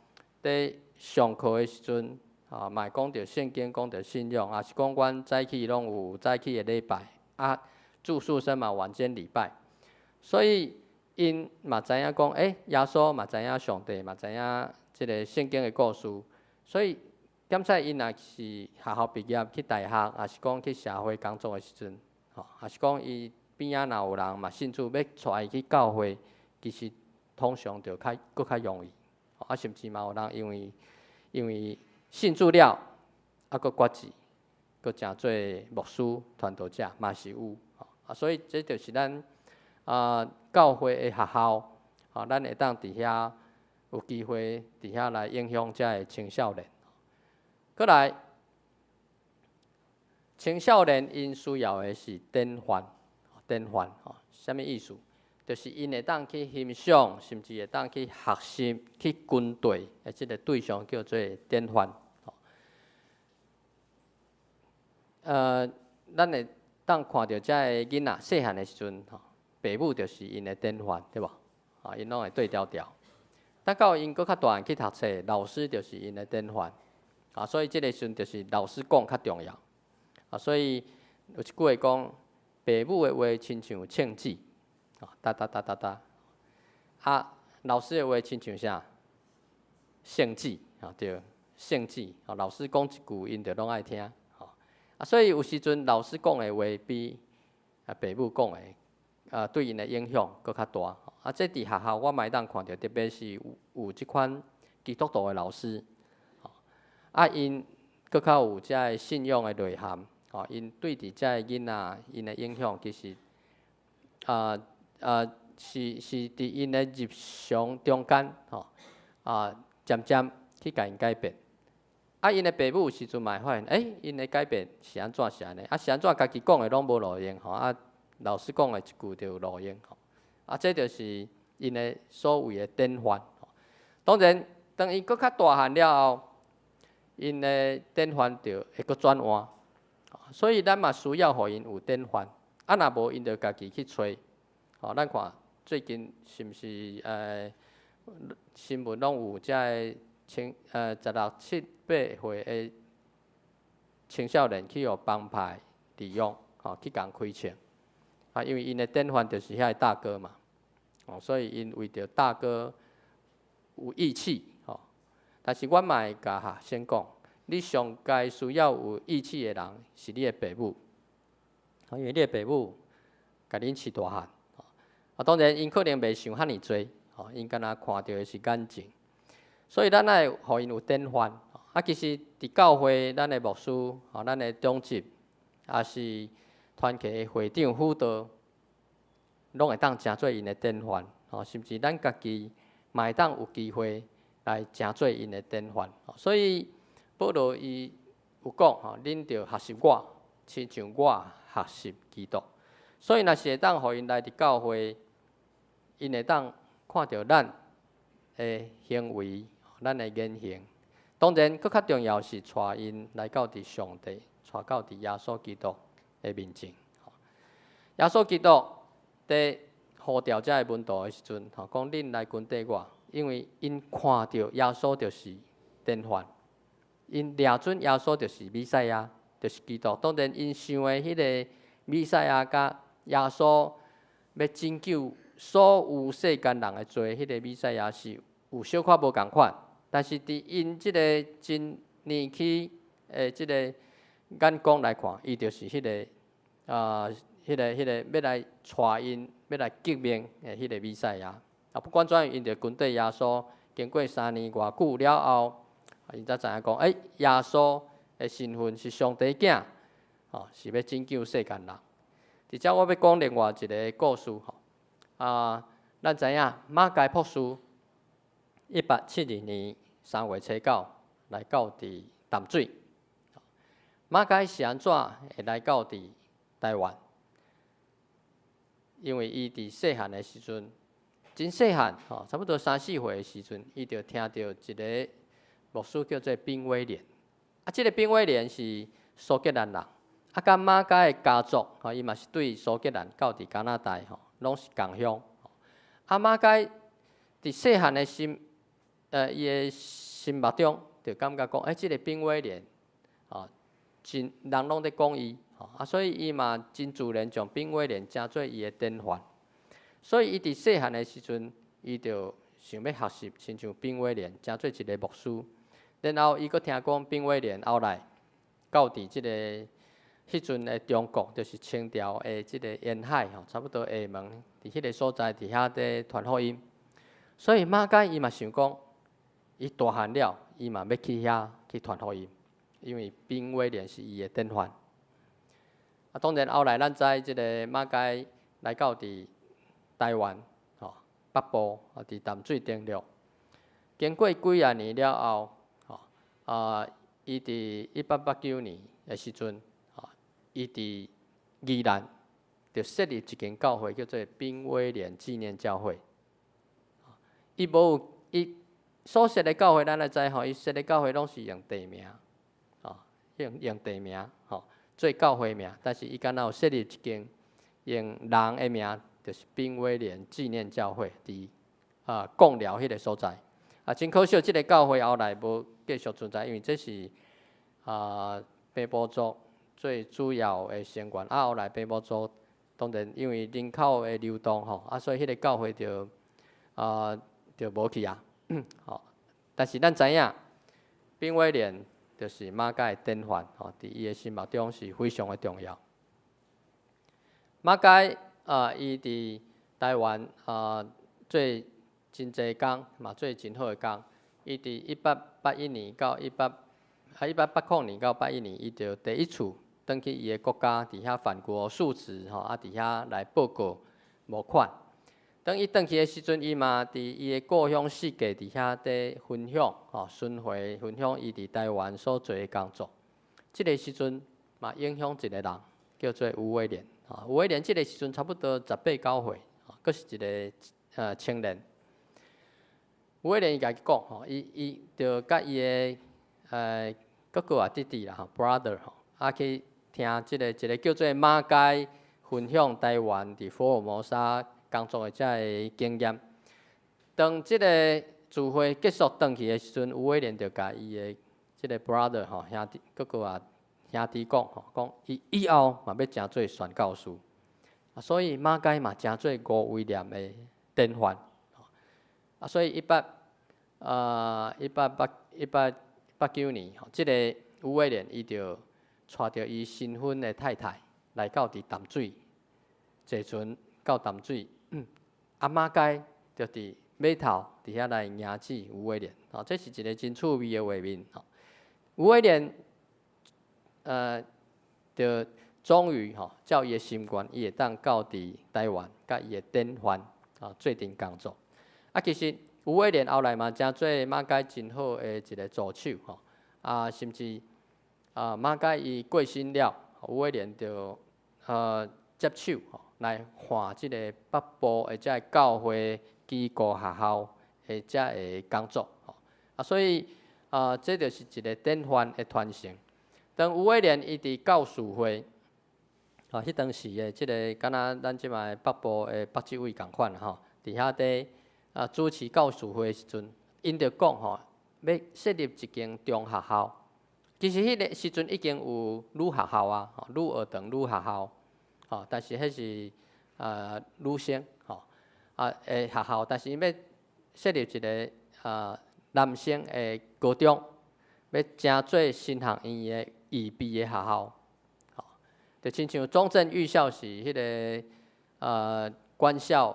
伫上课的时阵，嘛会讲到圣经，讲到信仰，也是讲阮早起拢有早起的礼拜，住宿生嘛晚间礼拜，所以因嘛知影讲，耶稣嘛知影上帝，嘛知影即个圣经的故事，所以检测因若是学校毕业去大学，也是讲去社会工作的时阵，也是讲伊边仔若有人嘛信主要带伊去教会，其实通常就搁较容易，甚至嘛有人因为信主了，搁决志，搁成做牧师、传道者嘛是有，所以这就是咱教会的学校，咱会当伫遐有机会伫遐来影响遮个青少年。过来，青少年因需要的是典范，什么意思？就是因会当去欣赏，甚至会当去学习、去军队的即个对象叫做典范。咱会当看到遮个囡仔细汉的时阵，父母就是因的典范，对无？因拢会对调调。等到因搁较大汉去读册，老师就是因的典范。所以即个时阵就是老师讲较重要。所以有一句话讲，父母的话亲像称子，哒哒哒哒哒。老师的话亲像啥？圣旨，对，圣旨。老师讲一句，因就拢爱听。所以有时阵老师讲的话比父母讲的，对因的影响搁较大。这伫学校我嘛会当看到，特别是有即款基督徒的老师，因搁较有遮个信仰的内涵，因对伫遮个囡仔因的影响，其实是伫因的日常中间，渐渐去甲因改变。因的父母有时阵嘛会发现，因的改变是安怎是安尼，是安怎家己讲的拢无路用，老师讲的一句就有路用，这就是因的所谓的典范。当然，当伊搁较大汉了后，因的典范就会搁转换，所以咱嘛需要互因有典范。若无，因就家己去找。咱看最近是毋是新闻拢有遮个16、17、18岁的青少年去互帮派利用，去共开枪。因为因的典范就是遐个大哥嘛，所以因为着大哥有义气，但是阮嘛会甲学生讲，你上该需要有义气的人是你的爸母，因为你的爸母甲恁饲大汉。当然因可能袂想遐尼多，因敢若看到的是眼睛，所以咱爱互因有典范。其实伫教会，咱的牧师、咱的长执，也是团契的会长、辅导，拢会当诚做因的典范。甚至咱家己嘛会当有机会来诚做因的典范。所以保罗伊有讲，恁着学习我，亲像我学习基督。所以若是会当互因来伫教会，因会当看到咱的行为、咱的言行。当然，佫较重要是带因来到伫上帝，带到伫耶稣基督的面前。耶稣基督在呼召遮个门徒的时阵，讲恁来跟缀我，因为因看到耶稣就是典范，因抓准耶稣就是弥赛亚，就是基督。当然，因想的迄个弥赛亚甲耶稣要拯救所有世间人的罪，迄个弥赛亚是有小可无共款。但是伫因即个真年轻诶，即个眼光来看，伊就是迄个迄个要来带因、要来革命诶，迄个弥赛亚。不管怎样，因着跟缀耶稣，经过3年偌久了后，因才知影讲，耶稣诶身份是上帝囝，是要拯救世间人。伫遮我要讲另外一个故事咱知影马该博士1872年3月初9来到伫淡水。马该是安怎会来到伫台湾？因为伊伫细汉的时阵，真细汉差不多3、4岁的时阵，伊就听到一个牧师叫做宾威廉。这个宾威廉是苏格兰人，甲马该的家族伊嘛是对苏格兰到伫加拿大拢是共乡。马该伫细汉的伊的心目中就感觉讲，这个宾威廉真人拢在讲伊，所以伊嘛真自然将宾威廉当做伊的典范。所以伊伫细汉的时阵，伊就想要学习，亲像宾威廉，当做一个牧师。然后伊佫听讲宾威廉后来到伫即个迄阵的中国，就是清朝的即个沿海差不多厦门伫迄个所在，伫遐伫传福音。所以马该伊嘛想讲，伊大汉了，伊嘛要去遐去传福音，因为宾威廉是伊的典范。当然后来咱知即个马该来到伫台湾北部伫淡水登陆，经过几啊年了后，伊伫1889年的时阵，伊伫宜兰就设立一间教会，叫做宾威廉纪念教会。伊无有伊所设的教会，咱来知伊设的教会拢是用地名，用地名做教会名，但是伊敢若有设立一间用人的名，就是宾威廉纪念教会，伫贡寮迄个所在。真可惜，即个教会后来无继续存在，因为这是平埔族最主要的成员。后来平埔族当然因为人口的流动所以迄个教会就无去啊。但是咱知影，宾威廉就是马该的典范，伫伊的心目中是非常的重要。马该伊伫台湾做真济工，嘛做真好的工。伊伫1880年到1880年到81年，伊就第一次返去伊的国家，伫遐反国述职伫遐来报告募款。当伊返去的时阵，伊嘛伫伊的故乡世界伫遐伫分享巡回分享伊伫台湾所做的工作。即个时阵嘛影响一个人，叫做吴伟廉。吴伟廉即个时阵差不多18、19岁，佫是一个青年。吴伟廉伊家己讲伊就甲伊的哥哥弟弟啦，brother 去听一个叫做马该分享台湾伫福尔摩沙工作的遮个经验。当即个聚会结束转去的时阵，吴伟廉就甲伊的即个 brother 吼兄弟，搁个啊兄弟讲吼，讲伊以后嘛要诚做宣教师，所以马偕嘛诚做吴伟廉的典范。所以1889年吼，即个吴伟廉伊就带着伊新婚的太太来到伫淡水坐船到淡水，马偕就伫码头伫遐来迎接吴伟廉，这是一个真趣味的画面。吴伟廉，就终于照伊的心愿，伊会当到伫台湾，甲伊的典范做阵工作。其实吴伟廉后来嘛，诚做马偕真好的一个助手甚至马偕伊过身了，吴伟廉就接手来换即个北部的遮教会机构学校的遮个工作所以这就是一个典范的传承。当吴伟廉伊伫教士会迄当时的即个，敢若咱即卖北部的北执委共款伫遐底主持教士会的时阵，因着讲要设立一间中学校。其实迄个时阵已经有女学校女儿童女学校但是迄是女生的学校，但是因要设立一个男生的高中，要诚做新学院的预备的学校，就亲像中正预校是迄个官校。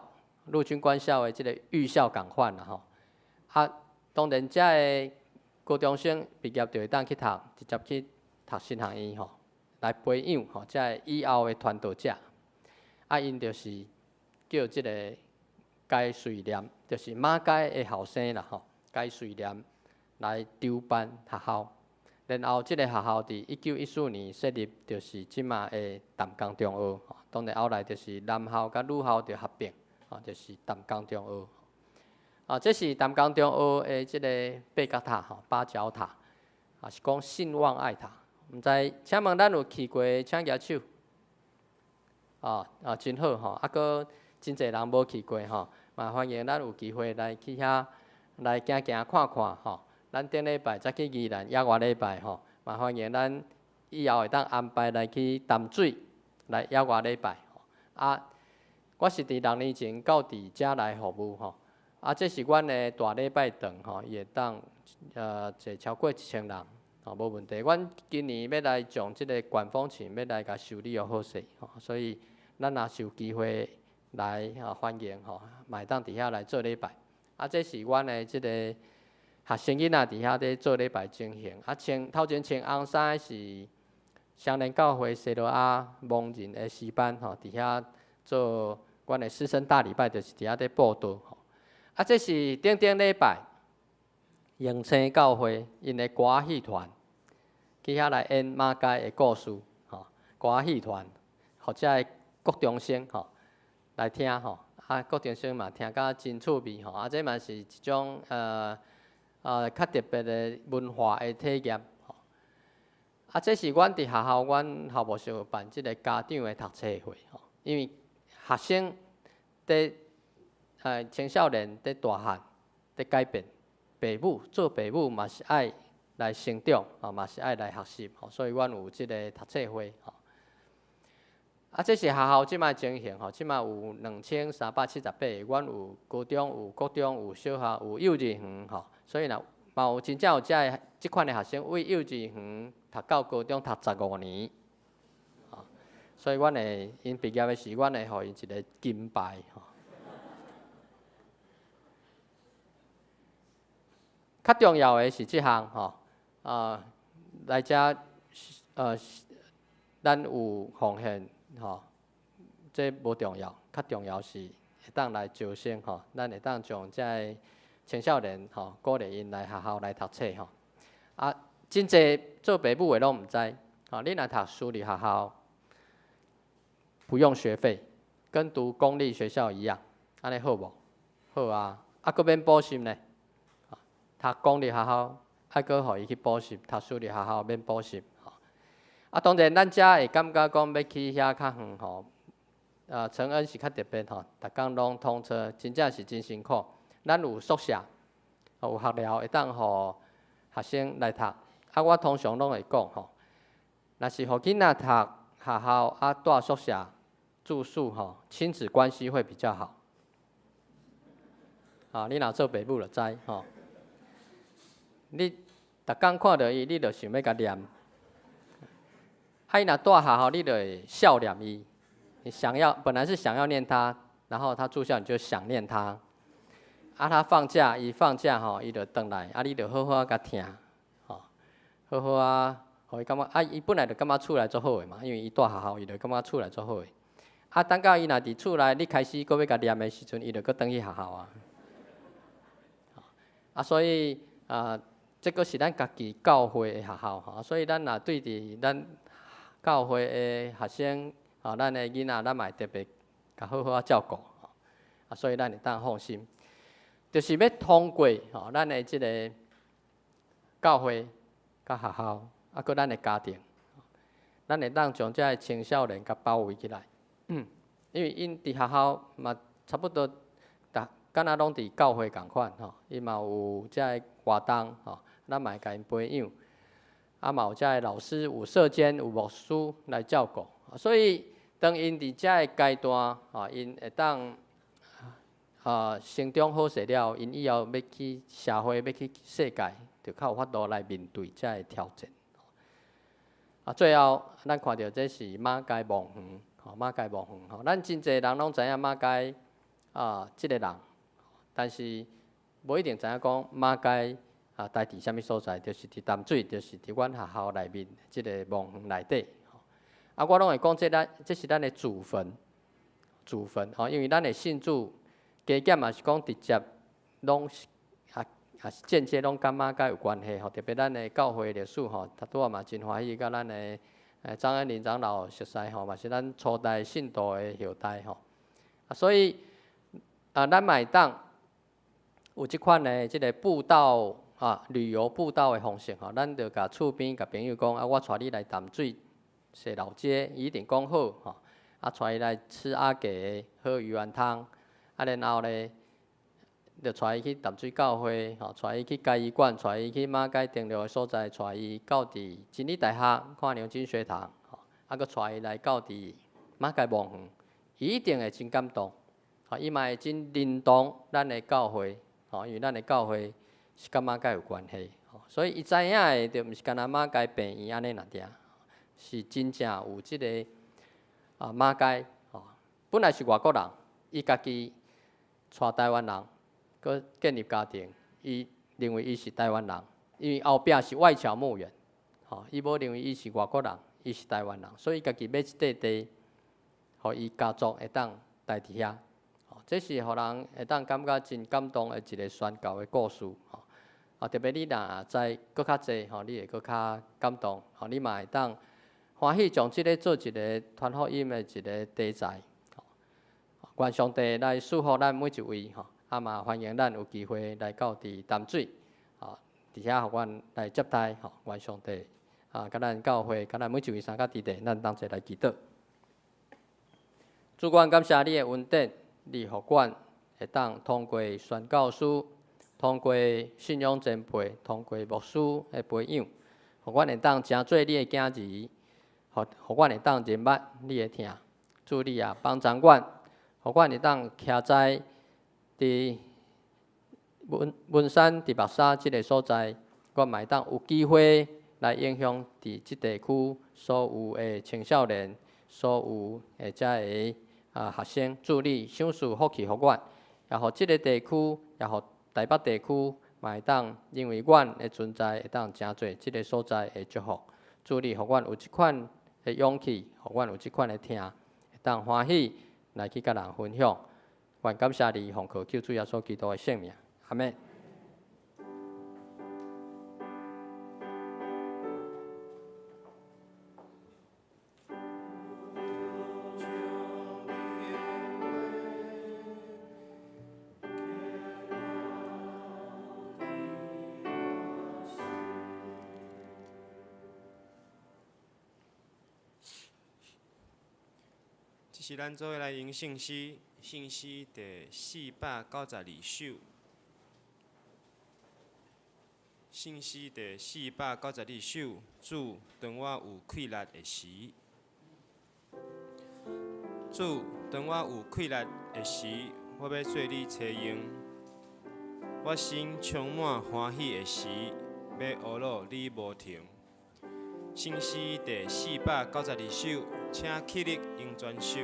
陆军官校的即个预校共款当然遮个高中生毕业就会当去读，直接去读新学院来培养遮个以后的传道者。因就是叫即个该瑞廉，就是马偕的后生啦该瑞廉来筹办学校，然后即个学校伫1914年设立，就是即马的淡江中学。当然后来就是男校甲女校就合并。就是淡江中学，这是淡江中学的即个八角塔芭蕉塔，是讲信望爱塔。毋知，请问咱有去过，请举手。真好搁真侪人无去过嘛欢迎咱有机会来去遐来行行看看咱顶礼拜再去宜兰，野外礼拜嘛欢迎咱以后会当安排来去淡水来野外礼拜我是伫6年前到伫遮来服务这是阮的大礼拜堂伊会当坐超过1000人无问题。阮今年要来从即个管风琴要来甲修理好势所以咱若是有机会来欢迎嘛会当伫遐来做礼拜。这是阮的即个学生囡仔伫遐伫做礼拜进行头前穿红衫是双连教会西罗亚蒙人的诗班伫遐做。阮的师生大礼拜就是伫遐咧报道这是顶礼拜永生教会因的歌戏团去遐来演马偕的故事歌戏团，或者的国中生来听国中生嘛听甲真趣味这嘛是一种较特别的文化的体验这是阮伫学校，阮校务所办即个家长的读册会因为。学生伫青少年伫大汉伫改变，父母做父母嘛是爱来成长嘛是爱来学习所以阮有即个读册会这是学校即摆情形即摆有2378个，阮有高中、有国中、有小学、有幼稚园所以嘛有真正有即款的学生为幼稚园读到高中读15年。所以，阮会因毕业的时，阮会互因一个金牌较重要的是即项来遮咱有奉献这无重要，较重要是会当来招生咱会当将遮青少年鼓励因来学校来读册真侪做爸母的拢毋知你若读私立学校。不用学费，跟读公立学校一样，安尼好无？好啊，佫免补习呢？读公立学校，佫互伊去补习；读私立学校免补习。当然咱遮会感觉讲要去遐较远承恩是较特别逐工拢通车，真正是真辛苦。咱有宿舍，有学寮会当互学生来读。啊，我通常拢会讲吼，若是互囡仔读学校啊，住宿舍住宿吼，亲子关系会比较好。啊，你若做爸母就知吼。你逐工看到伊，你就想要甲念。啊，伊若住学校，你就会笑念伊。你本来是想要念他，然后他住校，你就想念他。啊，他放假，伊放假吼，伊就回来，啊，你就好好甲听，吼，好好啊，互伊感觉啊，伊本来就感觉厝内足好诶嘛，因为伊住学校，伊就感觉厝内足好诶。啊，等到伊若伫厝内，你开始搁要甲念诶时阵，伊就搁转去学校啊。啊，所以这个是咱家己教会诶学校吼，所以咱若对伫咱教会诶学生，咱诶囡仔，咱嘛会特别甲好好照顾，啊，所以咱会当放心。就是要通过咱的即个教会、甲学校，啊，搁咱的家庭，咱会当将这青少年甲包围起来。因为因伫学校嘛，差不多敢若拢伫教会共款吼，伊嘛有这个活动吼，咱嘛会甲因培养，啊嘛有这个老师、有舍监、有牧师来照顾，所以当因伫这个阶段因会当。成长好势了，因以后要去社会、要去世界，就较有法度来面对这个挑战。最后咱看到这是马街望园，马街望园，咱真侪人拢知影马街即个人，但是无一定知影讲马街待伫什么所在，就是伫淡水，就是伫阮学校内面即个望园内底。我拢会讲这是咱的祖坟，因为咱的信主。加减嘛是讲直接拢是间接拢甲马街有关系吼，特别咱的教会历史吼，拄仔嘛真欢喜，甲咱的张恩林长老熟悉吼，嘛是咱初代信徒的后代吼。所以咱嘛会当有即款的即个步道旅游步道的方式吼，咱就甲厝边甲朋友讲我带你来淡水踅老街，伊一定讲好吼，带伊来吃阿给喝鱼丸汤。然后咧，就带伊去淡水教会，带伊去嘉义馆，带伊去马街定落的所在，带伊到伫真理大学看良金学堂，搁带伊来到伫马街望园，伊一定会真感动，伊嘛会真认同咱的教会，因为咱的教会是甲马街有关系，所以伊知影的就毋是干那马街病院安尼那点，是真正有即个马街，本来是外国人，伊家己。带台湾人，佮建立家庭，伊认为伊是台湾人，因为后壁是外侨牧员，伊无认为伊是外国人，伊是台湾人，所以家己买一块地，互伊家族会当待伫遐，这是互人会当感觉真感动的一个宣教的故事，特别你若知佮较济，你会佮较感动，你嘛会当欢喜将即个做一个传福音的一个题材。愿上帝来祝福咱每一位嘛欢迎咱有机会来到伫淡水，伫遐互阮来接待，愿上帝甲咱教会，甲咱每一位参加伫地，咱同齐来祈祷。主，阮感谢你的恩典，你互阮会当通过宣教书，通过信仰前辈，通过牧师的培养，互阮会当成做你的囝儿，互阮会当认捌你的听。主，你也帮助阮。互阮会当徛在伫文山、伫目沙即个所在，阮嘛会当有机会来影响伫即地区所有的青少年、所有的遮个学生。助力享受福气，互阮，也互即个地区，也互台北地区嘛会当因为阮的存在，会当诚侪即个所在的祝福。助力互阮有即款的勇气，互阮有即款的听，会当欢喜。来去甲人分享，愿感谢你，奉靠救主耶稣基督的圣名，阿门。是咱做伙来吟信息，信息第492首。信诗第492首，主，当我有气力的时。主，当我有气力的时，我要做你采用。我心充满欢喜的时，要学乐你无停。信诗第492首，请起立用全手。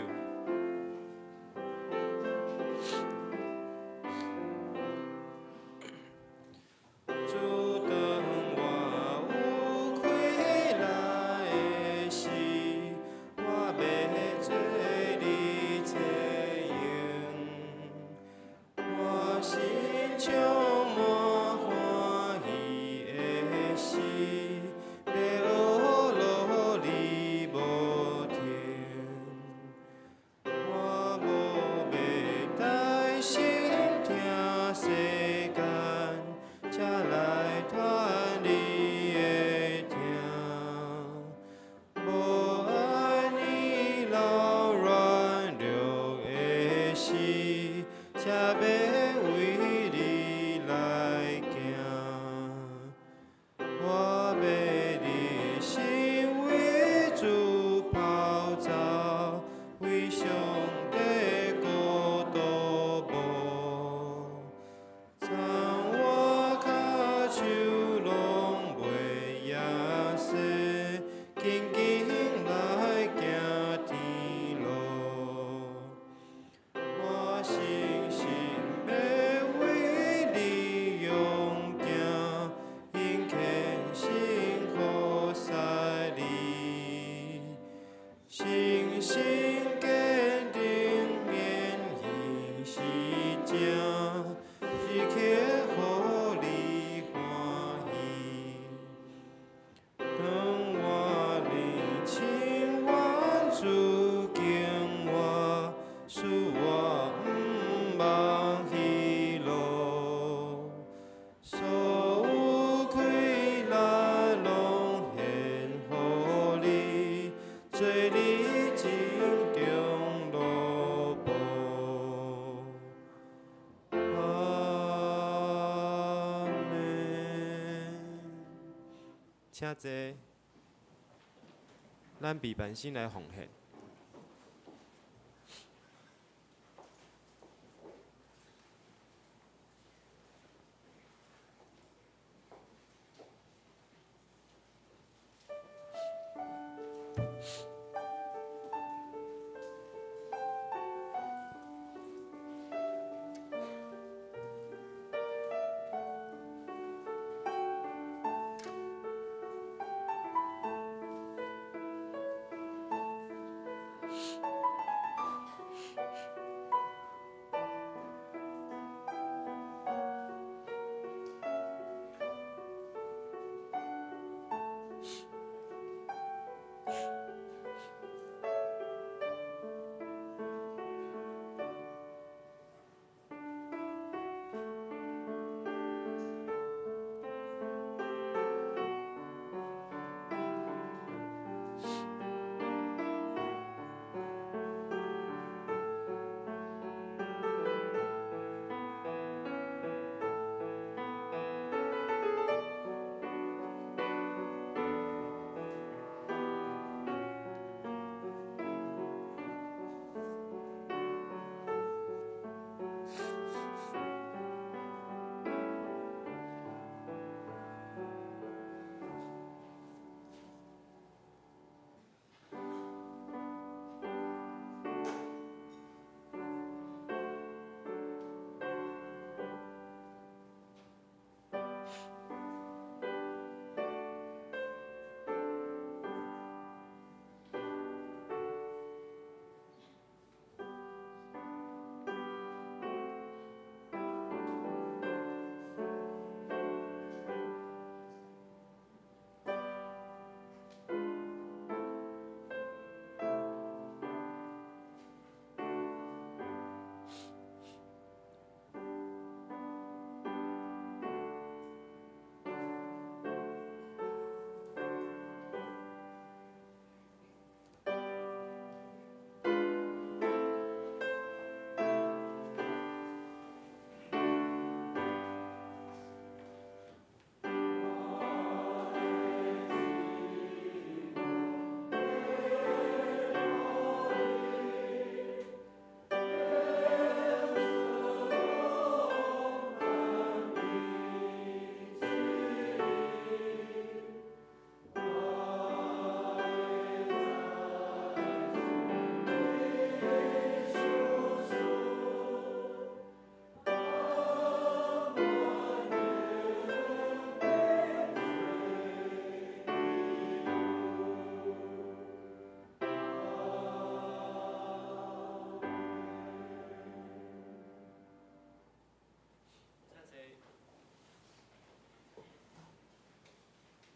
请坐，咱备办先来奉献。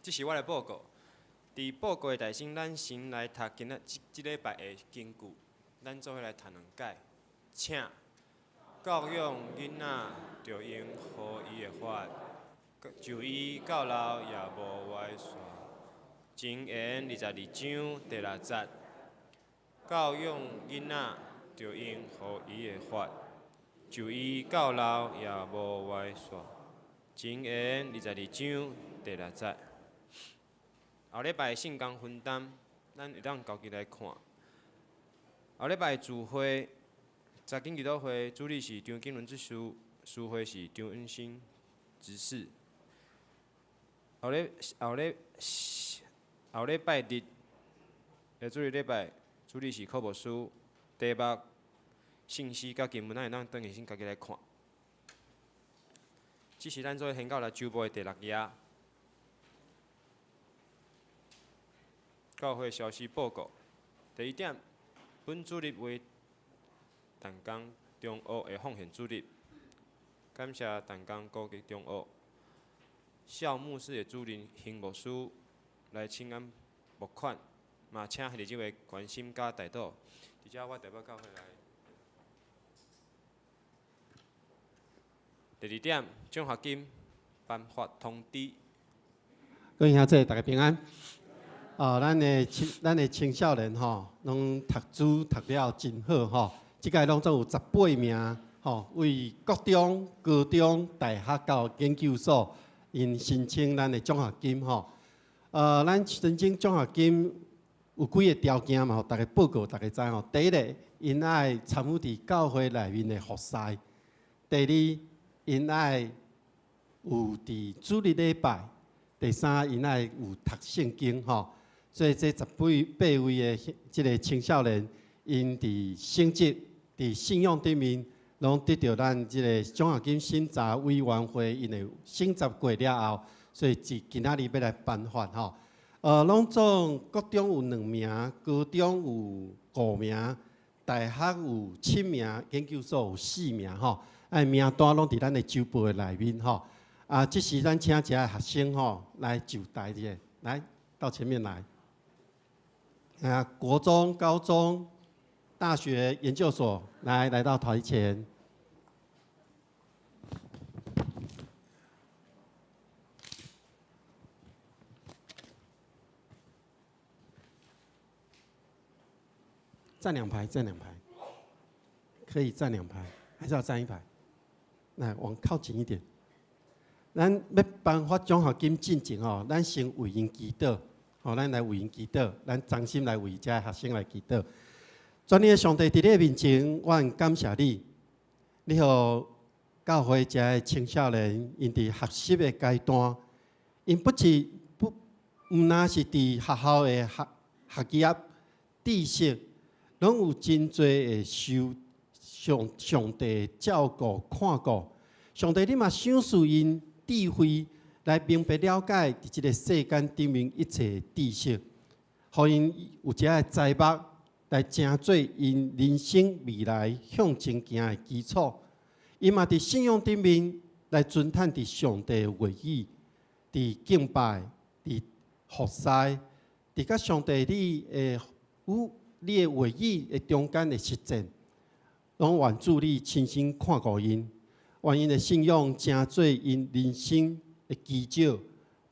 这是我的报告。伫报告的内心，咱先来读今仔即礼拜的经句，咱做伙来读两解。请教养囡仔，着用合伊的法，就伊到老也无歪线。箴言22章第6节。教养囡仔，着用合伊的法，就伊到老也无歪线。箴言22章第6节。后礼拜圣工分担，咱会当交期来看。后礼拜聚会，查经祈祷会主理是张景伦执事，司会是张恩兴执事。后礼拜日，主日礼拜主理是柯牧师，题目信息甲经文，咱会当等下先家己来看。这是咱做宣教来周报的第6页。教会消息报告。第1点，本主日为陈工中学的奉献主日，感谢陈工高级中学校牧师的主任邢牧师来请安募款，嘛请迄个即位关心甲代祷。伫遮我代表教会来。第2点，奖学金颁发通知。各位兄弟，大家平安。咱的青少年吼，拢读书读了真好吼。即届拢总有18名吼，为国中、高中、大学到研究所，因申请咱的奖学金吼。咱申請獎學金有幾個條件嘛？大家報告大家知吼。第一個，因愛參與佇教會內面的服侍；第二，因愛有佇主日禮拜；第三，因愛有讀聖經吼。所以這18位的即個青少年，因佇成績、佇信仰頂面，攏得到咱即個獎學金審查委員會因的審查過了後。所以今仔日要來頒發吼，攏總國中有2名，高中有5名，大學有7名，研究所有4名吼。名單攏佇咱的周報的內面吼。這時咱請一個學生吼來就台者，來到前面來。國中、高中、大學、研究所，來到台前。站2排，站2排，可以站2排，还是要站1排？来，往靠近一点。咱要颁发奖学金进前吼，咱先为因祈祷，吼，咱来为因祈祷，咱衷心来为遮学生来祈祷。全能的上帝伫你面前，我很感谢你，你互教会遮的青少年，因伫学习的阶段，因不那是伫学校的学业知识。拢有真侪会受上帝照顾看顾，上帝你嘛赏赐因智慧来明白了解伫即个世间顶面一切知识，互因有遮个财目来成做因人生未来向前行的基础。伊嘛伫信仰顶面来遵探伫上帝的话语，伫敬拜、伫服侍、伫甲上帝你的话语的中间的实践，拢愿主你亲身看顾因，愿因的信仰成做因人生的基石，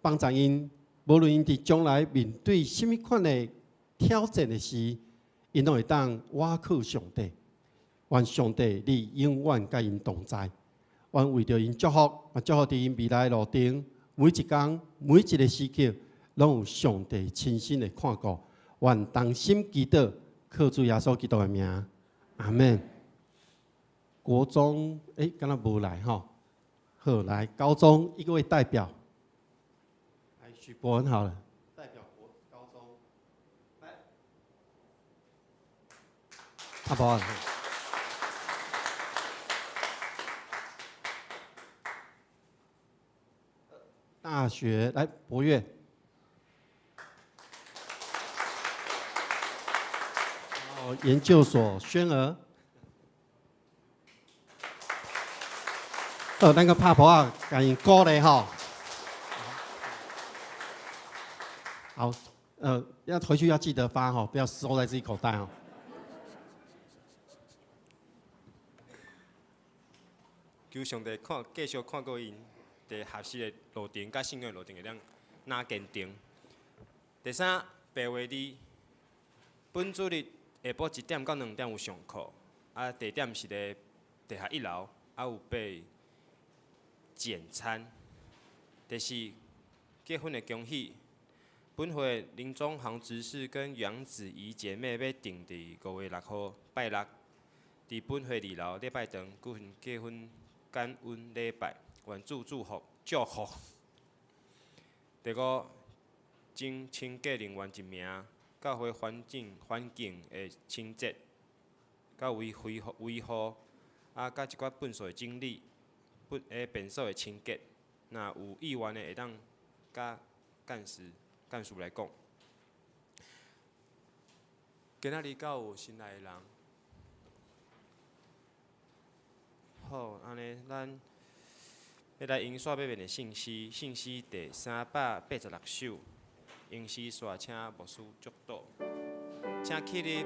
帮助因，无论因伫将来面对甚物款的挑战的时，因拢会当倚靠上帝。愿上帝你永远甲因同在，愿为着因祝福，祝福伫因未来路程，每一天、每一个时刻，拢有上帝亲身的看顾。愿同心祈祷，靠主耶稣基督的名，阿门。国中，敢若无来吼，好来。高中一位代表，来许伯恩好了，代表高中，来，阿伯恩。大学来，博越。研究所宣儿，咱个拍婆啊，甲因鼓励吼。好，要回去要记得发哈，不要收在自己口袋哦。求上帝继续看过因伫合适的路程甲信仰的路程会当哪坚定。第三，白话字，本主日下晡1点到2点有上课，地点是咧地下1楼，有备简餐。第四，结婚的恭喜。本会林宗航执事跟杨子怡姐妹要定伫5月6号拜六，伫本会2楼礼拜堂举行结婚感恩礼拜，愿主祝福。第五，征清洁人员1名，教会环境的清洁，甲维护，甲一寡粪扫的整理，便所的清洁。若有意愿的会当甲干事来讲。今仔日敢有新来的人？好，安尼咱要来英刷买面的信息第386首，英诗刷请牧师祝祷，请起立。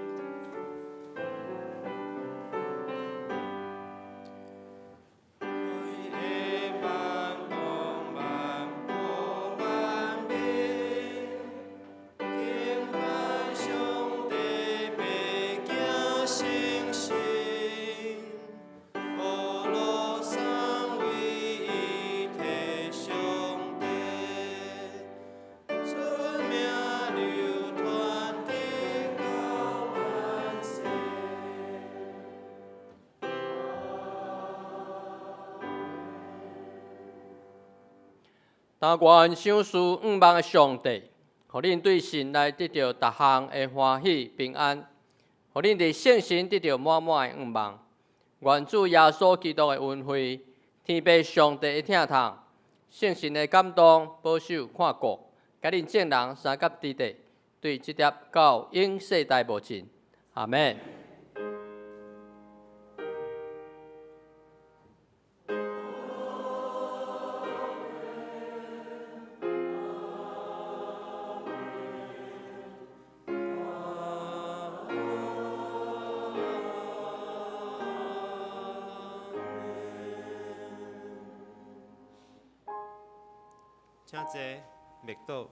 但愿想事5万的上帝，互恁对神来得到逐项的欢喜平安，互恁伫圣神得到满满的5万。愿主耶稣基督的恩惠、天父上帝的疼痛、圣神的感动、保守看顾，甲恁众人三甲地地，对即粒到永世代无尽。阿门。请坐，麦倒。